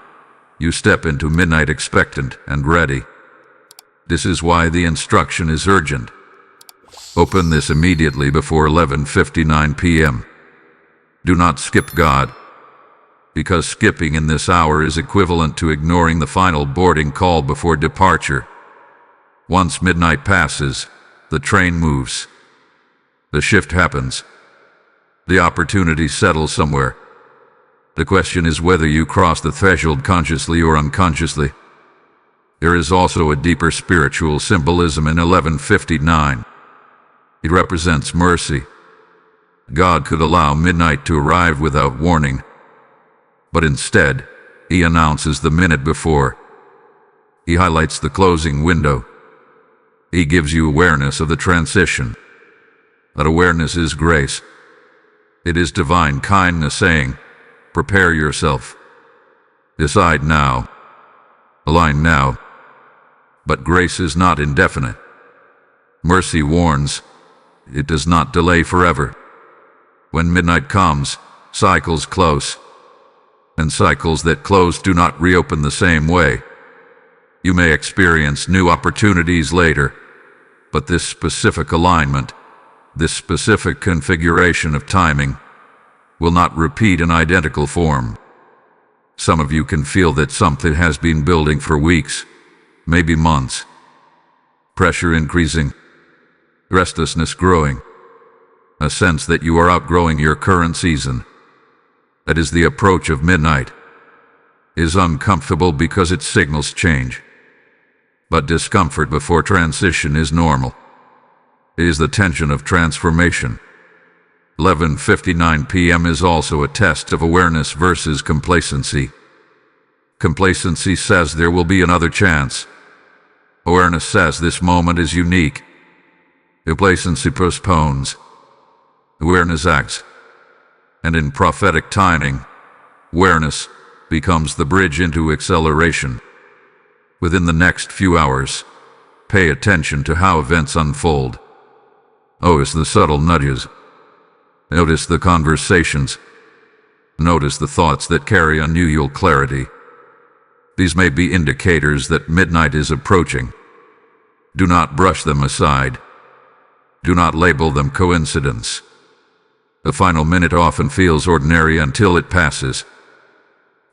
you step into midnight expectant and ready. This is why the instruction is urgent. Open this immediately before 11:59 p.m. Do not skip God, because skipping in this hour is equivalent to ignoring the final boarding call before departure. Once midnight passes, the train moves. The shift happens. The opportunity settles somewhere. The question is whether you cross the threshold consciously or unconsciously. There is also a deeper spiritual symbolism in 11:59. It represents mercy. God could allow midnight to arrive without warning, but instead, He announces the minute before. He highlights the closing window. He gives you awareness of the transition. That awareness is grace. It is divine kindness saying, prepare yourself. Decide now. Align now. But grace is not indefinite. Mercy warns. It does not delay forever. When midnight comes, cycles close. And cycles that close do not reopen the same way. You may experience new opportunities later, but this specific alignment, this specific configuration of timing, will not repeat in identical form. Some of you can feel that something has been building for weeks, maybe months. Pressure increasing, restlessness growing, a sense that you are outgrowing your current season. That is the approach of midnight. It is uncomfortable because it signals change. But discomfort before transition is normal. It is the tension of transformation. 11:59 p.m. is also a test of awareness versus complacency. Complacency says there will be another chance. Awareness says this moment is unique. Complacency postpones. Awareness acts. And in prophetic timing, awareness becomes the bridge into acceleration. Within the next few hours, pay attention to how events unfold. Notice the subtle nudges. Notice the conversations. Notice the thoughts that carry unusual clarity. These may be indicators that midnight is approaching. Do not brush them aside. Do not label them coincidence. The final minute often feels ordinary until it passes.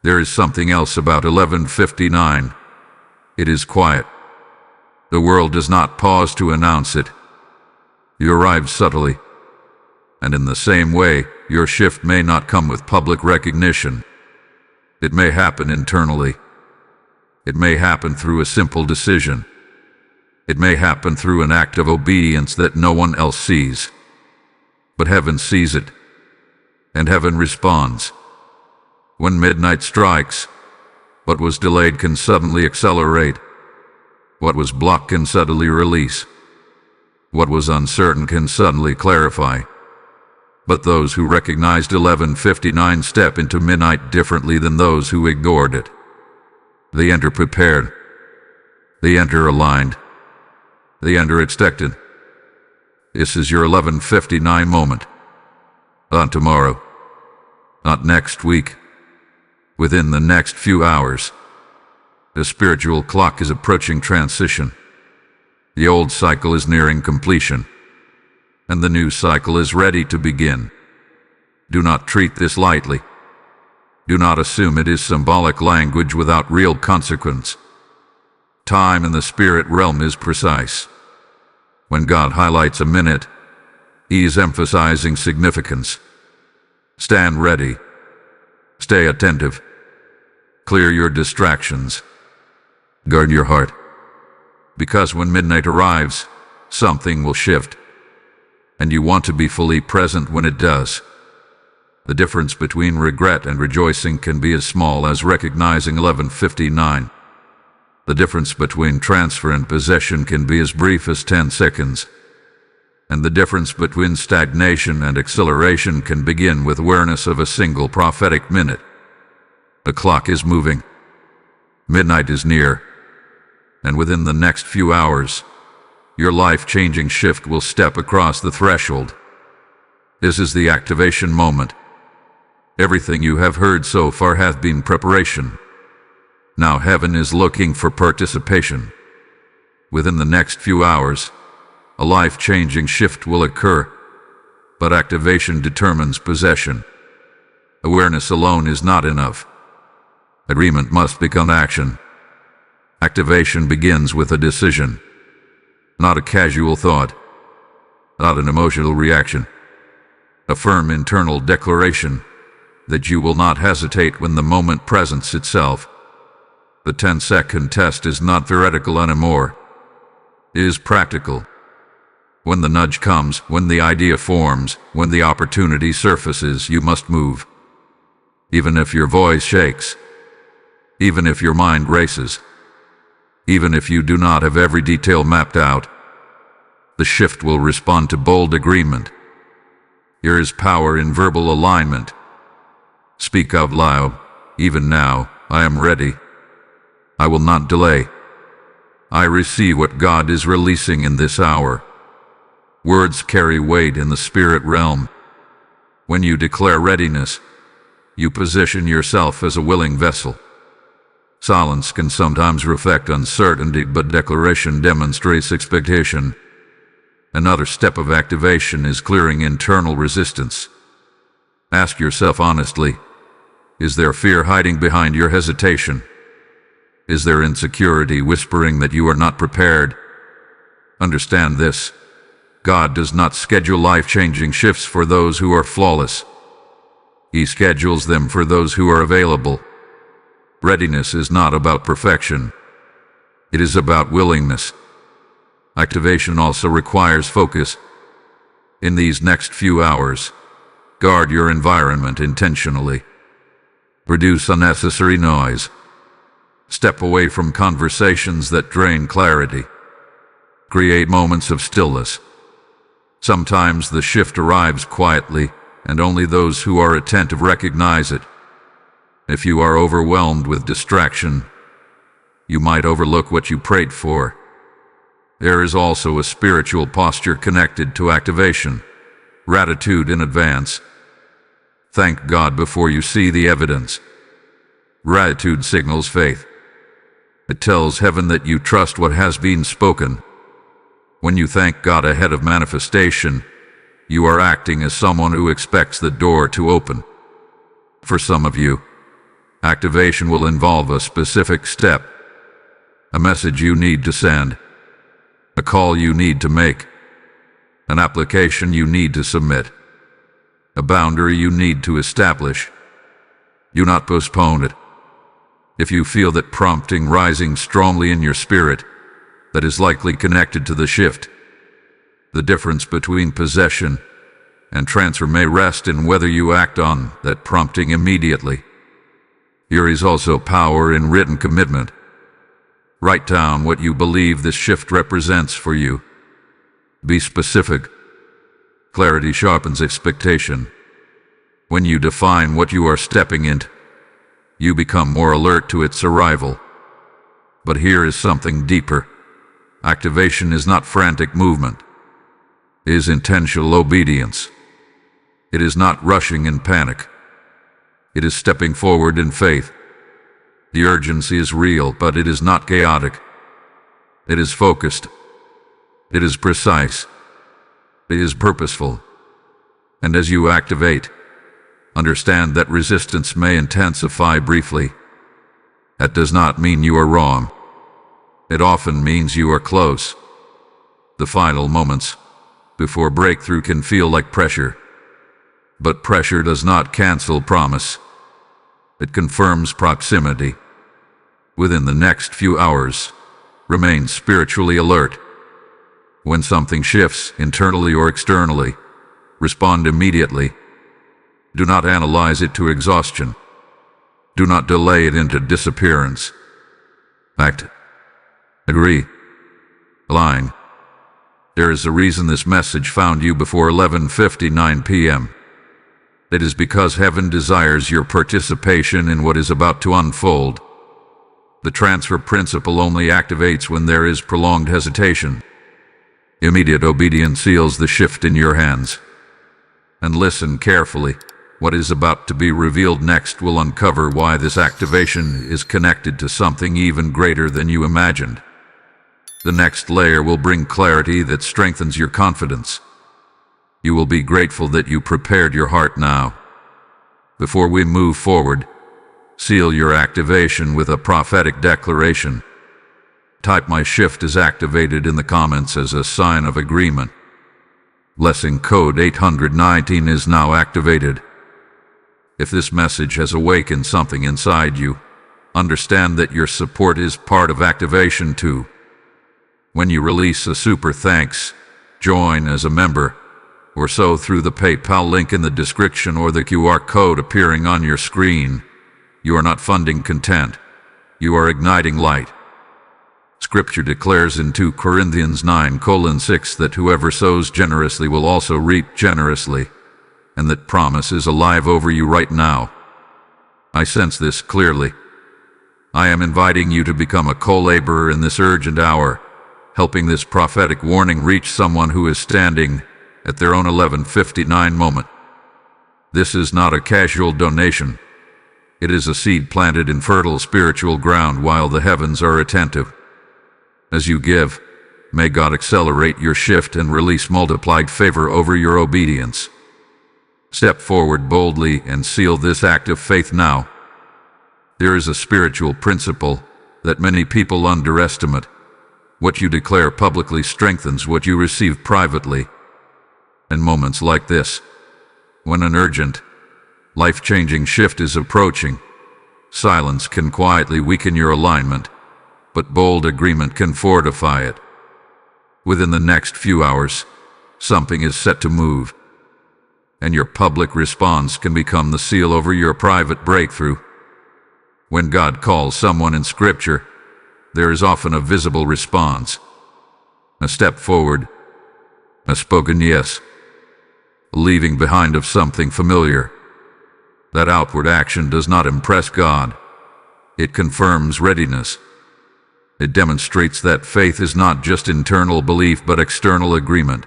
There is something else about 11:59. It is quiet. The world does not pause to announce it. You arrive subtly. And in the same way, your shift may not come with public recognition. It may happen internally. It may happen through a simple decision. It may happen through an act of obedience that no one else sees. But heaven sees it. And heaven responds. When midnight strikes, what was delayed can suddenly accelerate. What was blocked can suddenly release. What was uncertain can suddenly clarify. But those who recognized 11:59 step into midnight differently than those who ignored it. They enter prepared. They enter aligned. They enter expectant. This is your 11:59 moment. Not tomorrow. Not next week. Within the next few hours. The spiritual clock is approaching transition. The old cycle is nearing completion. And the new cycle is ready to begin. Do not treat this lightly. Do not assume it is symbolic language without real consequence. Time in the spirit realm is precise. When God highlights a minute, He is emphasizing significance. Stand ready. Stay attentive. Clear your distractions. Guard your heart. Because when midnight arrives, something will shift, and you want to be fully present when it does. The difference between regret and rejoicing can be as small as recognizing 11:59. The difference between transfer and possession can be as brief as 10 seconds. And the difference between stagnation and acceleration can begin with awareness of a single prophetic minute. The clock is moving. Midnight is near. And within the next few hours, your life-changing shift will step across the threshold. This is the activation moment. Everything you have heard so far hath been preparation. Now heaven is looking for participation. Within the next few hours, a life-changing shift will occur, but activation determines possession. Awareness alone is not enough. Agreement must become action. Activation begins with a decision, not a casual thought, not an emotional reaction. A firm internal declaration that you will not hesitate when the moment presents itself. The 10-second test is not theoretical anymore. It is practical. When the nudge comes, when the idea forms, when the opportunity surfaces, you must move. Even if your voice shakes, even if your mind races, even if you do not have every detail mapped out, the shift will respond to bold agreement. There is power in verbal alignment. Speak out loud. Even now, I am ready. I will not delay. I receive what God is releasing in this hour. Words carry weight in the spirit realm. When you declare readiness, you position yourself as a willing vessel. Silence can sometimes reflect uncertainty, but declaration demonstrates expectation. Another step of activation is clearing internal resistance. Ask yourself honestly, is there fear hiding behind your hesitation? Is there insecurity whispering that you are not prepared? Understand this. God does not schedule life-changing shifts for those who are flawless. He schedules them for those who are available. Readiness is not about perfection. It is about willingness. Activation also requires focus. In these next few hours, guard your environment intentionally. Reduce unnecessary noise. Step away from conversations that drain clarity. Create moments of stillness. Sometimes the shift arrives quietly, and only those who are attentive recognize it. If you are overwhelmed with distraction, you might overlook what you prayed for. There is also a spiritual posture connected to activation. Gratitude in advance. Thank God before you see the evidence. Gratitude signals faith. It tells heaven that you trust what has been spoken. When you thank God ahead of manifestation, you are acting as someone who expects the door to open. For some of you, activation will involve a specific step, a message you need to send, a call you need to make, an application you need to submit, a boundary you need to establish. Do not postpone it. If you feel that prompting rising strongly in your spirit, that is likely connected to the shift. The difference between possession and transfer may rest in whether you act on that prompting immediately. There is also power in written commitment. Write down what you believe this shift represents for you. Be specific. Clarity sharpens expectation. When you define what you are stepping into, you become more alert to its arrival. But here is something deeper. Activation is not frantic movement. It is intentional obedience. It is not rushing in panic. It is stepping forward in faith. The urgency is real, but it is not chaotic. It is focused. It is precise. It is purposeful. And as you activate, understand that resistance may intensify briefly. That does not mean you are wrong. It often means you are close. The final moments before breakthrough can feel like pressure. But pressure does not cancel promise. It confirms proximity. Within the next few hours, Remain spiritually alert. When something shifts, internally or externally, respond immediately. Do not analyze it to exhaustion. Do not delay it into disappearance. Act. Agree. Align. There is a reason this message found you before 11:59 p.m. It is because heaven desires your participation in what is about to unfold. The transfer principle only activates when there is prolonged hesitation. Immediate obedience seals the shift in your hands. And listen carefully. What is about to be revealed next will uncover why this activation is connected to something even greater than you imagined. The next layer will bring clarity that strengthens your confidence. You will be grateful that you prepared your heart now. Before we move forward, seal your activation with a prophetic declaration. Type "My shift is activated" in the comments as a sign of agreement. Blessing code 819 is now activated. If this message has awakened something inside you, understand that your support is part of activation too. When you release a super thanks, join as a member, or so through the PayPal link in the description or the QR code appearing on your screen, you are not funding content. You are igniting light. Scripture declares in 2 Corinthians 9:6 that whoever sows generously will also reap generously, and that promise is alive over you right now. I sense this clearly. I am inviting you to become a co-laborer in this urgent hour, helping this prophetic warning reach someone who is standing at their own 11:59 moment. This is not a casual donation. It is a seed planted in fertile spiritual ground while the heavens are attentive. As you give, may God accelerate your shift and release multiplied favor over your obedience. Step forward boldly and seal this act of faith now. There is a spiritual principle that many people underestimate. What you declare publicly strengthens what you receive privately. In moments like this, when an urgent, life-changing shift is approaching, silence can quietly weaken your alignment, but bold agreement can fortify it. Within the next few hours, something is set to move, and your public response can become the seal over your private breakthrough. When God calls someone in Scripture, there is often a visible response. A step forward, a spoken yes, a leaving behind of something familiar. That outward action does not impress God. It confirms readiness. It demonstrates that faith is not just internal belief but external agreement.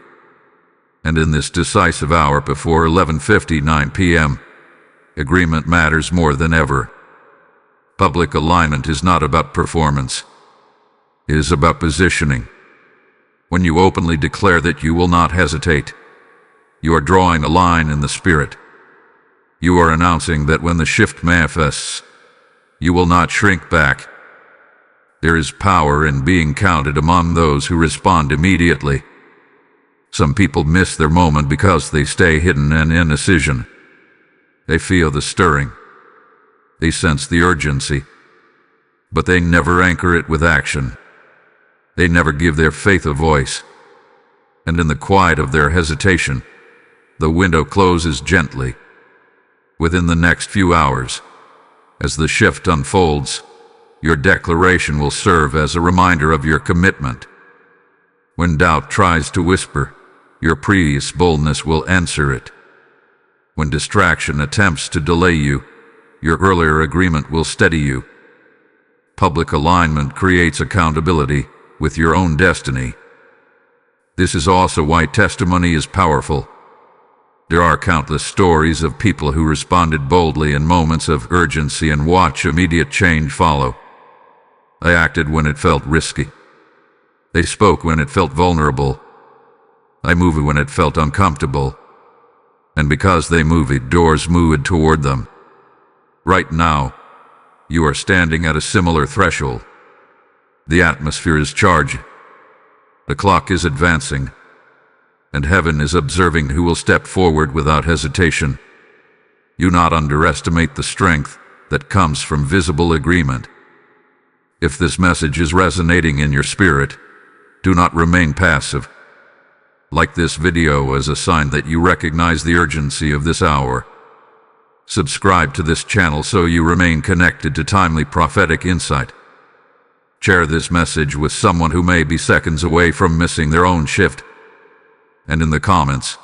And in this decisive hour before 11:59 p.m., agreement matters more than ever. Public alignment is not about performance. It is about positioning. When you openly declare that you will not hesitate, you are drawing a line in the spirit. You are announcing that when the shift manifests, you will not shrink back. There is power in being counted among those who respond immediately. Some people miss their moment because they stay hidden and in indecision. They feel the stirring. They sense the urgency. But they never anchor it with action. They never give their faith a voice. And in the quiet of their hesitation, the window closes gently. Within the next few hours, as the shift unfolds, your declaration will serve as a reminder of your commitment. When doubt tries to whisper, your previous boldness will answer it. When distraction attempts to delay you, your earlier agreement will steady you. Public alignment creates accountability with your own destiny. This is also why testimony is powerful. There are countless stories of people who responded boldly in moments of urgency and watch immediate change follow. They acted when it felt risky. They spoke when it felt vulnerable. They moved when it felt uncomfortable. And because they moved, doors moved toward them. Right now, you are standing at a similar threshold. The atmosphere is charged. The clock is advancing. And heaven is observing who will step forward without hesitation. Do not underestimate the strength that comes from visible agreement. If this message is resonating in your spirit, do not remain passive. Like this video as a sign that you recognize the urgency of this hour. Subscribe to this channel so you remain connected to timely prophetic insight. Share this message with someone who may be seconds away from missing their own shift. And in the comments,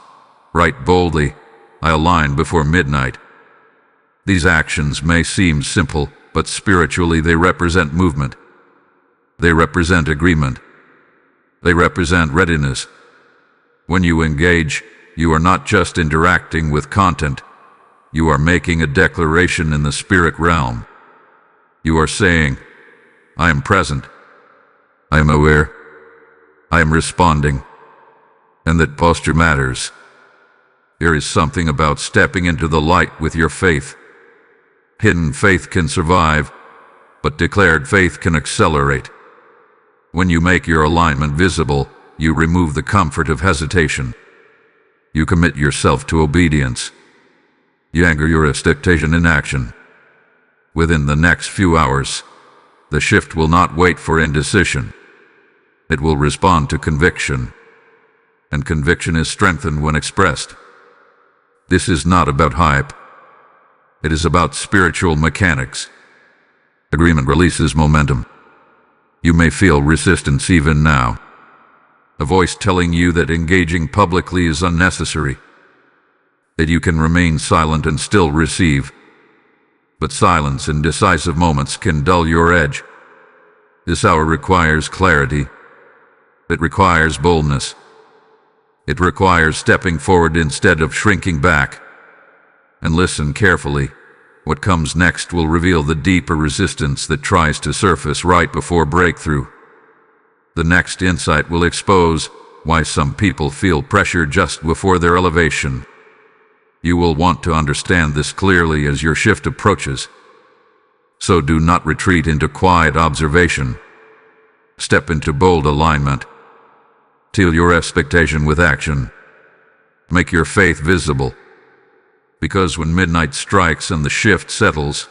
write boldly, "I align before midnight." These actions may seem simple, but spiritually they represent movement. They represent agreement. They represent readiness. When you engage, you are not just interacting with content. You are making a declaration in the spirit realm. You are saying, "I am present. I am aware. I am responding." And that posture matters. There is something about stepping into the light with your faith. Hidden faith can survive, but declared faith can accelerate. When you make your alignment visible, you remove the comfort of hesitation. You commit yourself to obedience. You anchor your expectation in action. Within the next few hours, the shift will not wait for indecision. It will respond to conviction. And conviction is strengthened when expressed. This is not about hype. It is about spiritual mechanics. Agreement releases momentum. You may feel resistance even now. A voice telling you that engaging publicly is unnecessary. That you can remain silent and still receive. But silence in decisive moments can dull your edge. This hour requires clarity. It requires boldness. It requires stepping forward instead of shrinking back. And listen carefully. What comes next will reveal the deeper resistance that tries to surface right before breakthrough. The next insight will expose why some people feel pressure just before their elevation. You will want to understand this clearly as your shift approaches. So do not retreat into quiet observation. Step into bold alignment. Seal your expectation with action. Make your faith visible. Because when midnight strikes and the shift settles,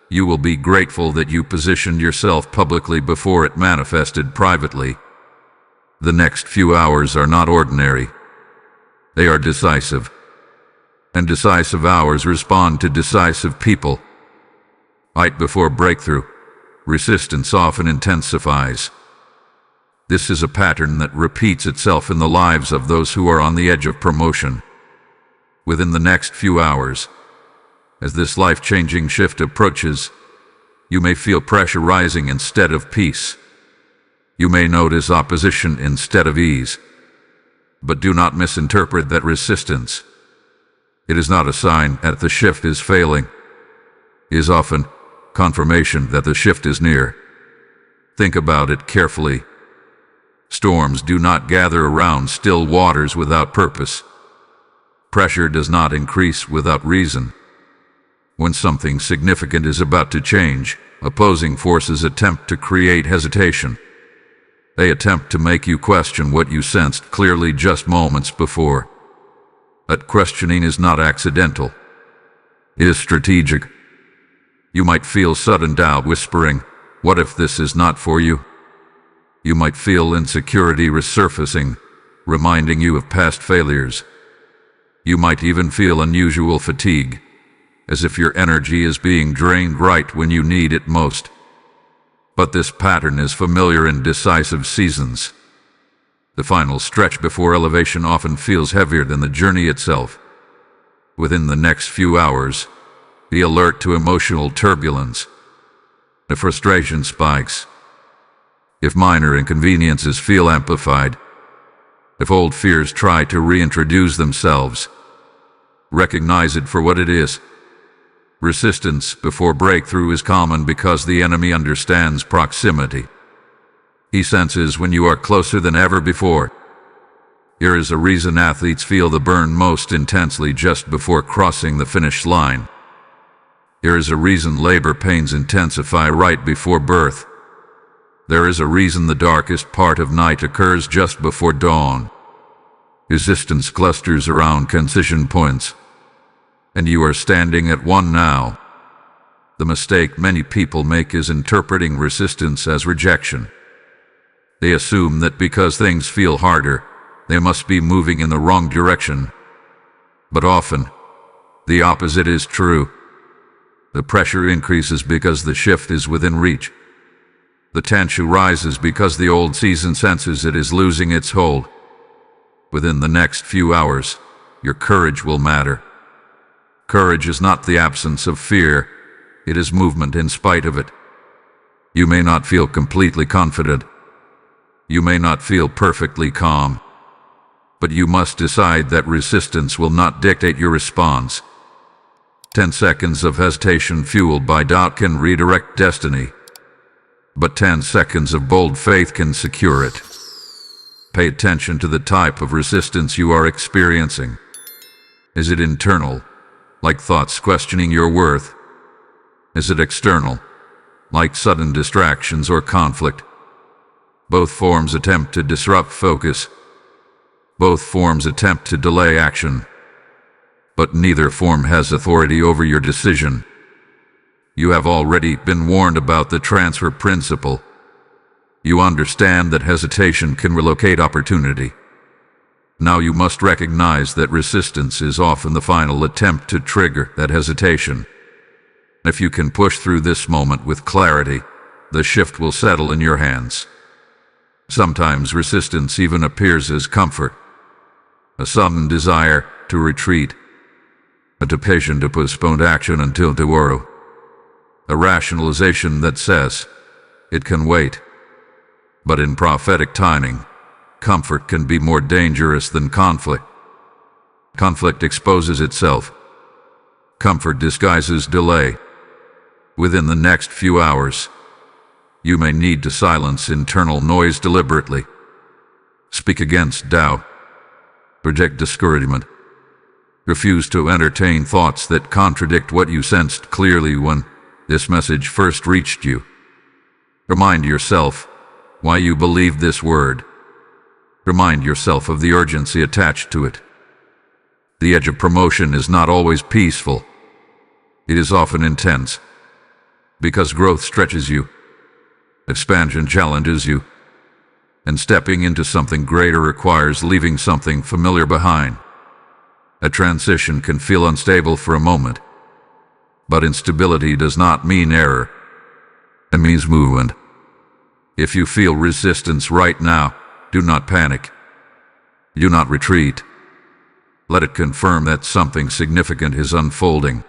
you will be grateful that you positioned yourself publicly before it manifested privately. The next few hours are not ordinary. They are decisive. And decisive hours respond to decisive people. Right before breakthrough, resistance often intensifies. This is a pattern that repeats itself in the lives of those who are on the edge of promotion. Within the next few hours, as this life-changing shift approaches, you may feel pressure rising instead of peace. You may notice opposition instead of ease. But do not misinterpret that resistance. It is not a sign that the shift is failing. It is often confirmation that the shift is near. Think about it carefully. Storms do not gather around still waters without purpose. Pressure does not increase without reason. When something significant is about to change, opposing forces attempt to create hesitation. They attempt to make you question what you sensed clearly just moments before. That questioning is not accidental. It is strategic. You might feel sudden doubt whispering, "What if this is not for you?" You might feel insecurity resurfacing, reminding you of past failures. You might even feel unusual fatigue, as if your energy is being drained right when you need it most. But this pattern is familiar in decisive seasons. The final stretch before elevation often feels heavier than the journey itself. Within the next few hours, be alert to emotional turbulence. The frustration spikes. If minor inconveniences feel amplified, if old fears try to reintroduce themselves, recognize it for what it is. Resistance before breakthrough is common because the enemy understands proximity. He senses when you are closer than ever before. Here is a reason athletes feel the burn most intensely just before crossing the finish line. Here is a reason labor pains intensify right before birth. There is a reason the darkest part of night occurs just before dawn. Resistance clusters around concision points, and you are standing at one now. The mistake many people make is interpreting resistance as rejection. They assume that because things feel harder, they must be moving in the wrong direction. But often, the opposite is true. The pressure increases because the shift is within reach. The tension rises because the old season senses it is losing its hold. Within the next few hours, your courage will matter. Courage is not the absence of fear, it is movement in spite of it. You may not feel completely confident. You may not feel perfectly calm. But you must decide that resistance will not dictate your response. 10 seconds of hesitation fueled by doubt can redirect destiny. But 10 seconds of bold faith can secure it. Pay attention to the type of resistance you are experiencing. Is it internal, like thoughts questioning your worth? Is it external, like sudden distractions or conflict? Both forms attempt to disrupt focus. Both forms attempt to delay action. But neither form has authority over your decision. You have already been warned about the transfer principle. You understand that hesitation can relocate opportunity. Now you must recognize that resistance is often the final attempt to trigger that hesitation. If you can push through this moment with clarity, the shift will settle in your hands. Sometimes resistance even appears as comfort, a sudden desire to retreat, a temptation to postpone action until tomorrow, a rationalization that says, it can wait. But in prophetic timing, comfort can be more dangerous than conflict. Conflict exposes itself. Comfort disguises delay. Within the next few hours, you may need to silence internal noise deliberately. Speak against doubt. Reject discouragement. Refuse to entertain thoughts that contradict what you sensed clearly when this message first reached you. Remind yourself why you believe this word. Remind yourself of the urgency attached to it. The edge of promotion is not always peaceful. It is often intense. Because growth stretches you. Expansion challenges you. And stepping into something greater requires leaving something familiar behind. A transition can feel unstable for a moment. But instability does not mean error. It means movement. If you feel resistance right now, do not panic. Do not retreat. Let it confirm that something significant is unfolding.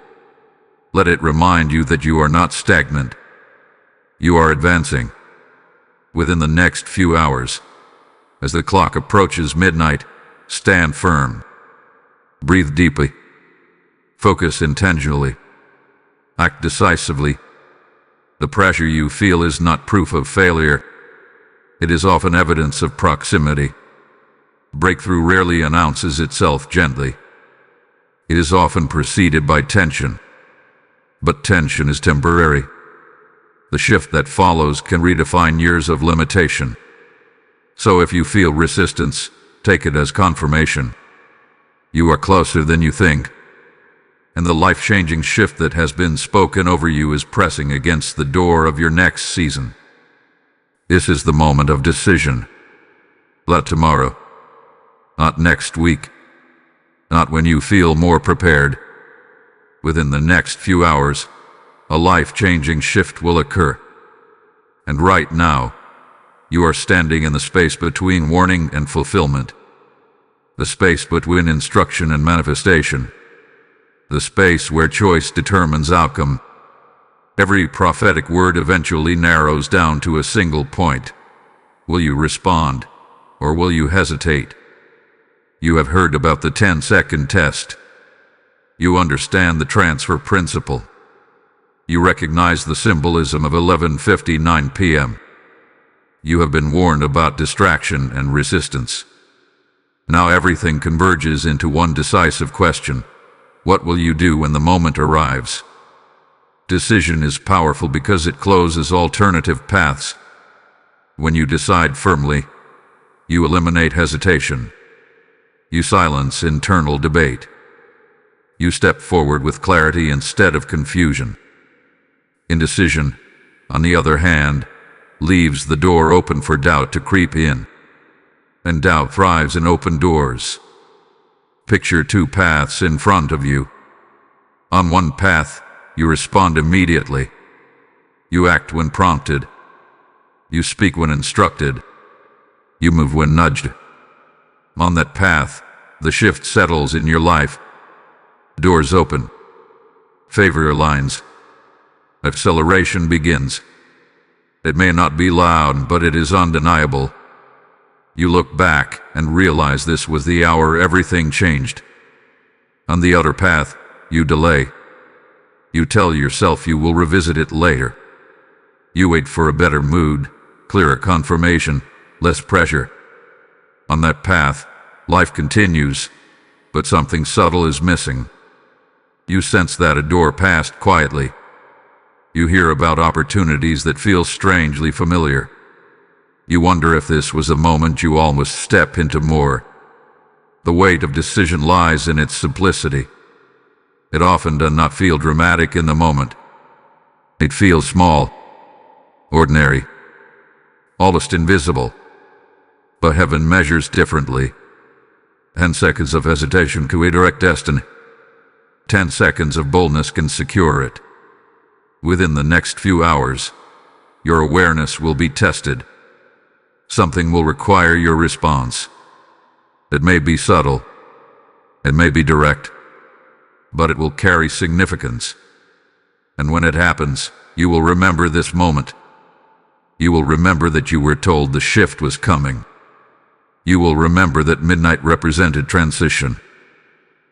Let it remind you that you are not stagnant. You are advancing. Within the next few hours, as the clock approaches midnight, stand firm. Breathe deeply. Focus intentionally. Act decisively. The pressure you feel is not proof of failure. It is often evidence of proximity. Breakthrough rarely announces itself gently. It is often preceded by tension. But tension is temporary. The shift that follows can redefine years of limitation. So if you feel resistance, take it as confirmation. You are closer than you think. And the life-changing shift that has been spoken over you is pressing against the door of your next season. This is the moment of decision. Not tomorrow. Not next week. Not when you feel more prepared. Within the next few hours, a life-changing shift will occur. And right now, you are standing in the space between warning and fulfillment. The space between instruction and manifestation. The space where choice determines outcome. Every prophetic word eventually narrows down to a single point. Will you respond, or will you hesitate? You have heard about the 10-second test. You understand the transfer principle. You recognize the symbolism of 11:59 p.m. You have been warned about distraction and resistance. Now everything converges into one decisive question. What will you do when the moment arrives? Decision is powerful because it closes alternative paths. When you decide firmly, you eliminate hesitation. You silence internal debate. You step forward with clarity instead of confusion. Indecision, on the other hand, leaves the door open for doubt to creep in. And doubt thrives in open doors. Picture two paths in front of you. On one path, you respond immediately. You act when prompted. You speak when instructed. You move when nudged. On that path, the shift settles in your life. Doors open. Favor aligns. Acceleration begins. It may not be loud, but it is undeniable. You look back and realize this was the hour everything changed. On the other path, you delay. You tell yourself you will revisit it later. You wait for a better mood, clearer confirmation, less pressure. On that path, life continues, but something subtle is missing. You sense that a door passed quietly. You hear about opportunities that feel strangely familiar. You wonder if this was the moment you almost step into more. The weight of decision lies in its simplicity. It often does not feel dramatic in the moment. It feels small, ordinary, almost invisible. But heaven measures differently. 10 seconds of hesitation can redirect destiny. 10 seconds of boldness can secure it. Within the next few hours, your awareness will be tested. Something will require your response. It may be subtle, it may be direct, but it will carry significance. And when it happens, you will remember this moment. You will remember that you were told the shift was coming. You will remember that midnight represented transition.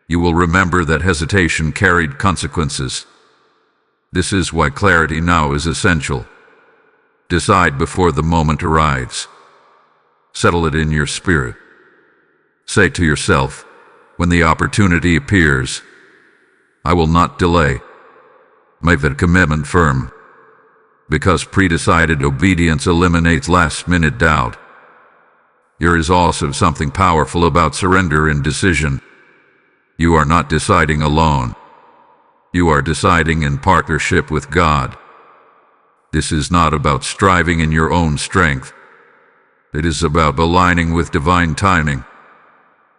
You will remember that hesitation carried consequences. This is why clarity now is essential. Decide before the moment arrives. Settle it in your spirit. Say to yourself, when the opportunity appears, I will not delay. Make that commitment firm. Because pre-decided obedience eliminates last-minute doubt. There is also something powerful about surrender and decision. You are not deciding alone. You are deciding in partnership with God. This is not about striving in your own strength. It is about aligning with divine timing.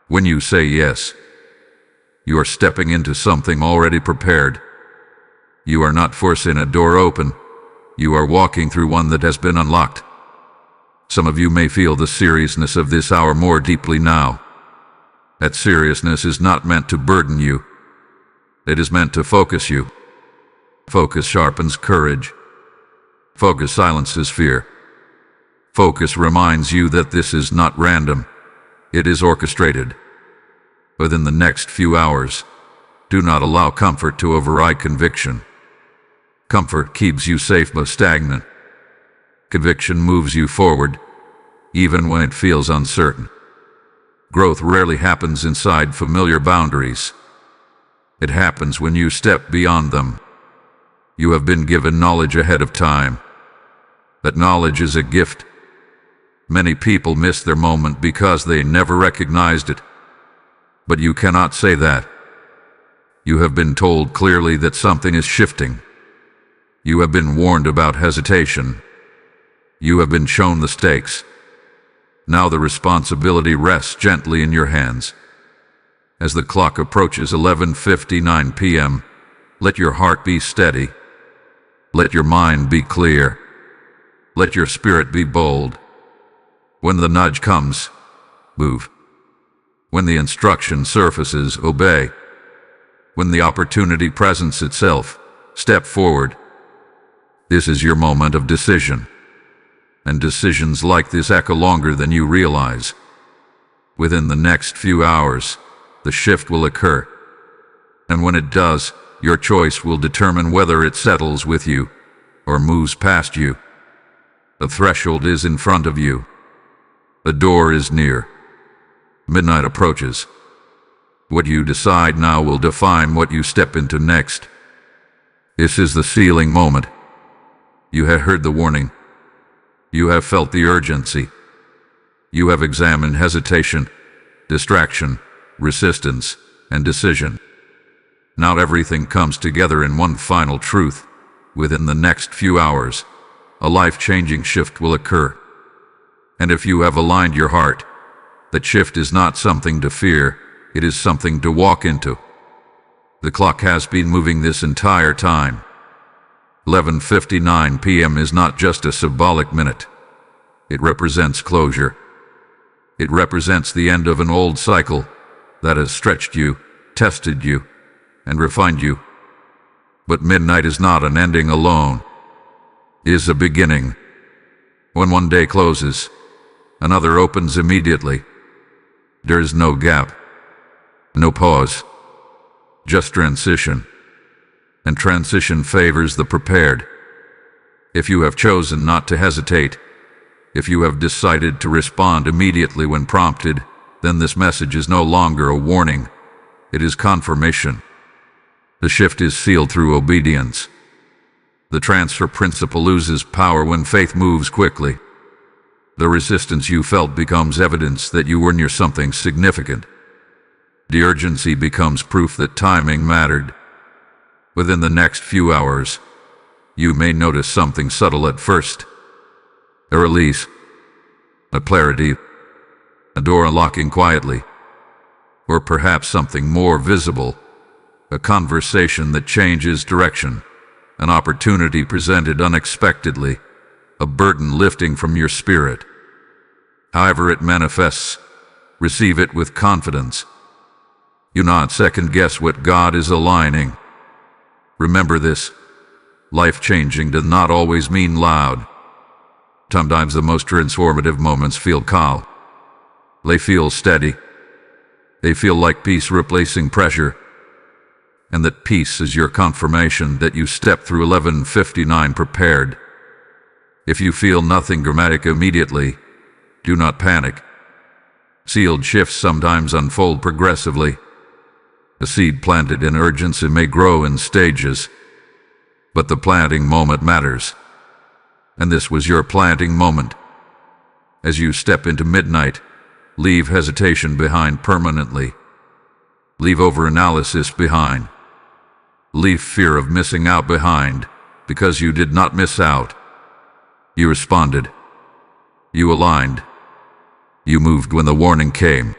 When you say yes, you are stepping into something already prepared. You are not forcing a door open. You are walking through one that has been unlocked. Some of you may feel the seriousness of this hour more deeply now. That seriousness is not meant to burden you. It is meant to focus you. Focus sharpens courage. Focus silences fear. Focus reminds you that this is not random. It is orchestrated. Within the next few hours, do not allow comfort to override conviction. Comfort keeps you safe but stagnant. Conviction moves you forward, even when it feels uncertain. Growth rarely happens inside familiar boundaries. It happens when you step beyond them. You have been given knowledge ahead of time. That knowledge is a gift. Many people miss their moment because they never recognized it. But you cannot say that. You have been told clearly that something is shifting. You have been warned about hesitation. You have been shown the stakes. Now the responsibility rests gently in your hands. As the clock approaches 11:59 p.m., let your heart be steady. Let your mind be clear. Let your spirit be bold. When the nudge comes, move. When the instruction surfaces, obey. When the opportunity presents itself, step forward. This is your moment of decision. And decisions like this echo longer than you realize. Within the next few hours, the shift will occur. And when it does, your choice will determine whether it settles with you or moves past you. The threshold is in front of you. The door is near. Midnight approaches. What you decide now will define what you step into next. This is the sealing moment. You have heard the warning. You have felt the urgency. You have examined hesitation, distraction, resistance, and decision. Now everything comes together in one final truth. within the next few hours, a life-changing shift will occur. And if you have aligned your heart, that shift is not something to fear, it is something to walk into. The clock has been moving this entire time. 11:59 p.m. is not just a symbolic minute. It represents closure. It represents the end of an old cycle that has stretched you, tested you, and refined you. But midnight is not an ending alone. It is a beginning. When one day closes, another opens immediately. There is no gap, no pause, just transition. And transition favors the prepared. If you have chosen not to hesitate, if you have decided to respond immediately when prompted, then this message is no longer a warning. It is confirmation. The shift is sealed through obedience. The transfer principle loses power when faith moves quickly. The resistance you felt becomes evidence that you were near something significant. The urgency becomes proof that timing mattered. Within the next few hours, you may notice something subtle at first. A release, a clarity, a door unlocking quietly, or perhaps something more visible, a conversation that changes direction, an opportunity presented unexpectedly, a burden lifting from your spirit. However it manifests, receive it with confidence. Do not second-guess what God is aligning. Remember this, life-changing does not always mean loud. Sometimes the most transformative moments feel calm. They feel steady. They feel like peace replacing pressure. And that peace is your confirmation that you step through 11:59 prepared. If you feel nothing dramatic immediately, do not panic. Sealed shifts sometimes unfold progressively. A seed planted in urgency may grow in stages, but the planting moment matters. And this was your planting moment. As you step into midnight, leave hesitation behind permanently. Leave overanalysis behind. Leave fear of missing out behind, because you did not miss out. You responded. You aligned. You moved when the warning came.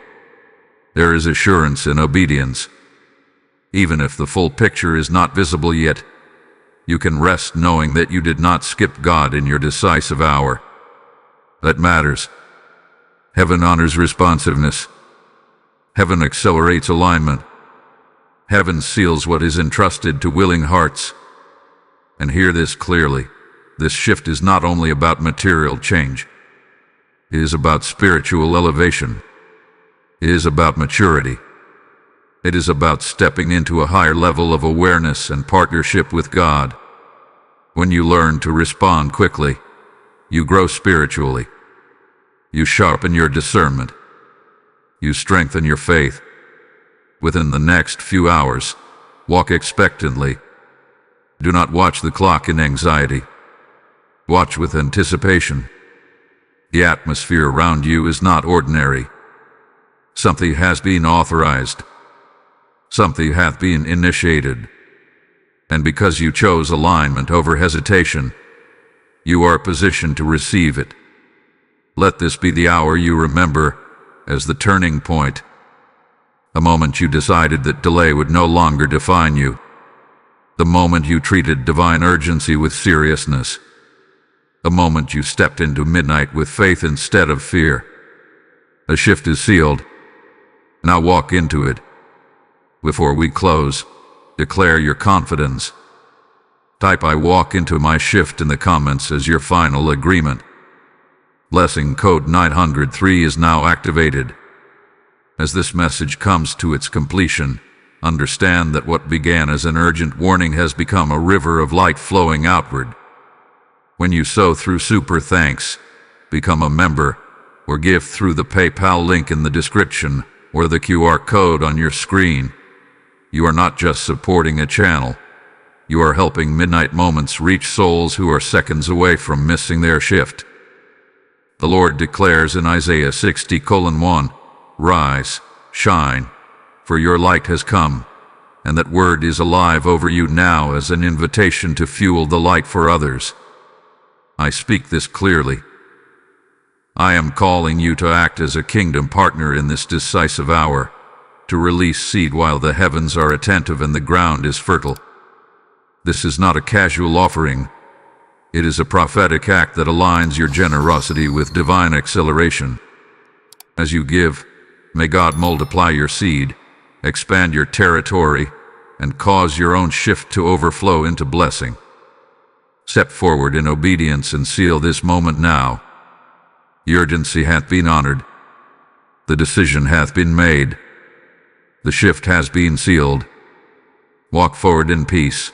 There is assurance in obedience. Even if the full picture is not visible yet, you can rest knowing that you did not skip God in your decisive hour. That matters. Heaven honors responsiveness. Heaven accelerates alignment. Heaven seals what is entrusted to willing hearts. And hear this clearly. This shift is not only about material change. It is about spiritual elevation. It is about maturity. It is about stepping into a higher level of awareness and partnership with God. When you learn to respond quickly, you grow spiritually. You sharpen your discernment. You strengthen your faith. Within the next few hours, walk expectantly. Do not watch the clock in anxiety. Watch with anticipation. The atmosphere around you is not ordinary. Something has been authorized. Something hath been initiated. And because you chose alignment over hesitation, you are positioned to receive it. Let this be the hour you remember as the turning point. The moment you decided that delay would no longer define you. The moment you treated divine urgency with seriousness. The moment you stepped into midnight with faith instead of fear. The shift is sealed. Now walk into it. Before we close, declare your confidence. Type "I walk into my shift" in the comments as your final agreement. Blessing code 903 is now activated. As this message comes to its completion, understand that what began as an urgent warning has become a river of light flowing outward. When you sow through Super Thanks, become a member, or give through the PayPal link in the description or the QR code on your screen, you are not just supporting a channel. You are helping Midnight Moments reach souls who are seconds away from missing their shift. The Lord declares in Isaiah 60:1, "Rise, shine, for your light has come, and that word is alive over you now as an invitation to fuel the light for others. I speak this clearly. I am calling you to act as a kingdom partner in this decisive hour, to release seed while the heavens are attentive and the ground is fertile. This is not a casual offering. It is a prophetic act that aligns your generosity with divine acceleration. As you give, may God multiply your seed, expand your territory, and cause your own shift to overflow into blessing. Step forward in obedience and seal this moment now. The urgency hath been honored. The decision hath been made. The shift has been sealed. Walk forward in peace,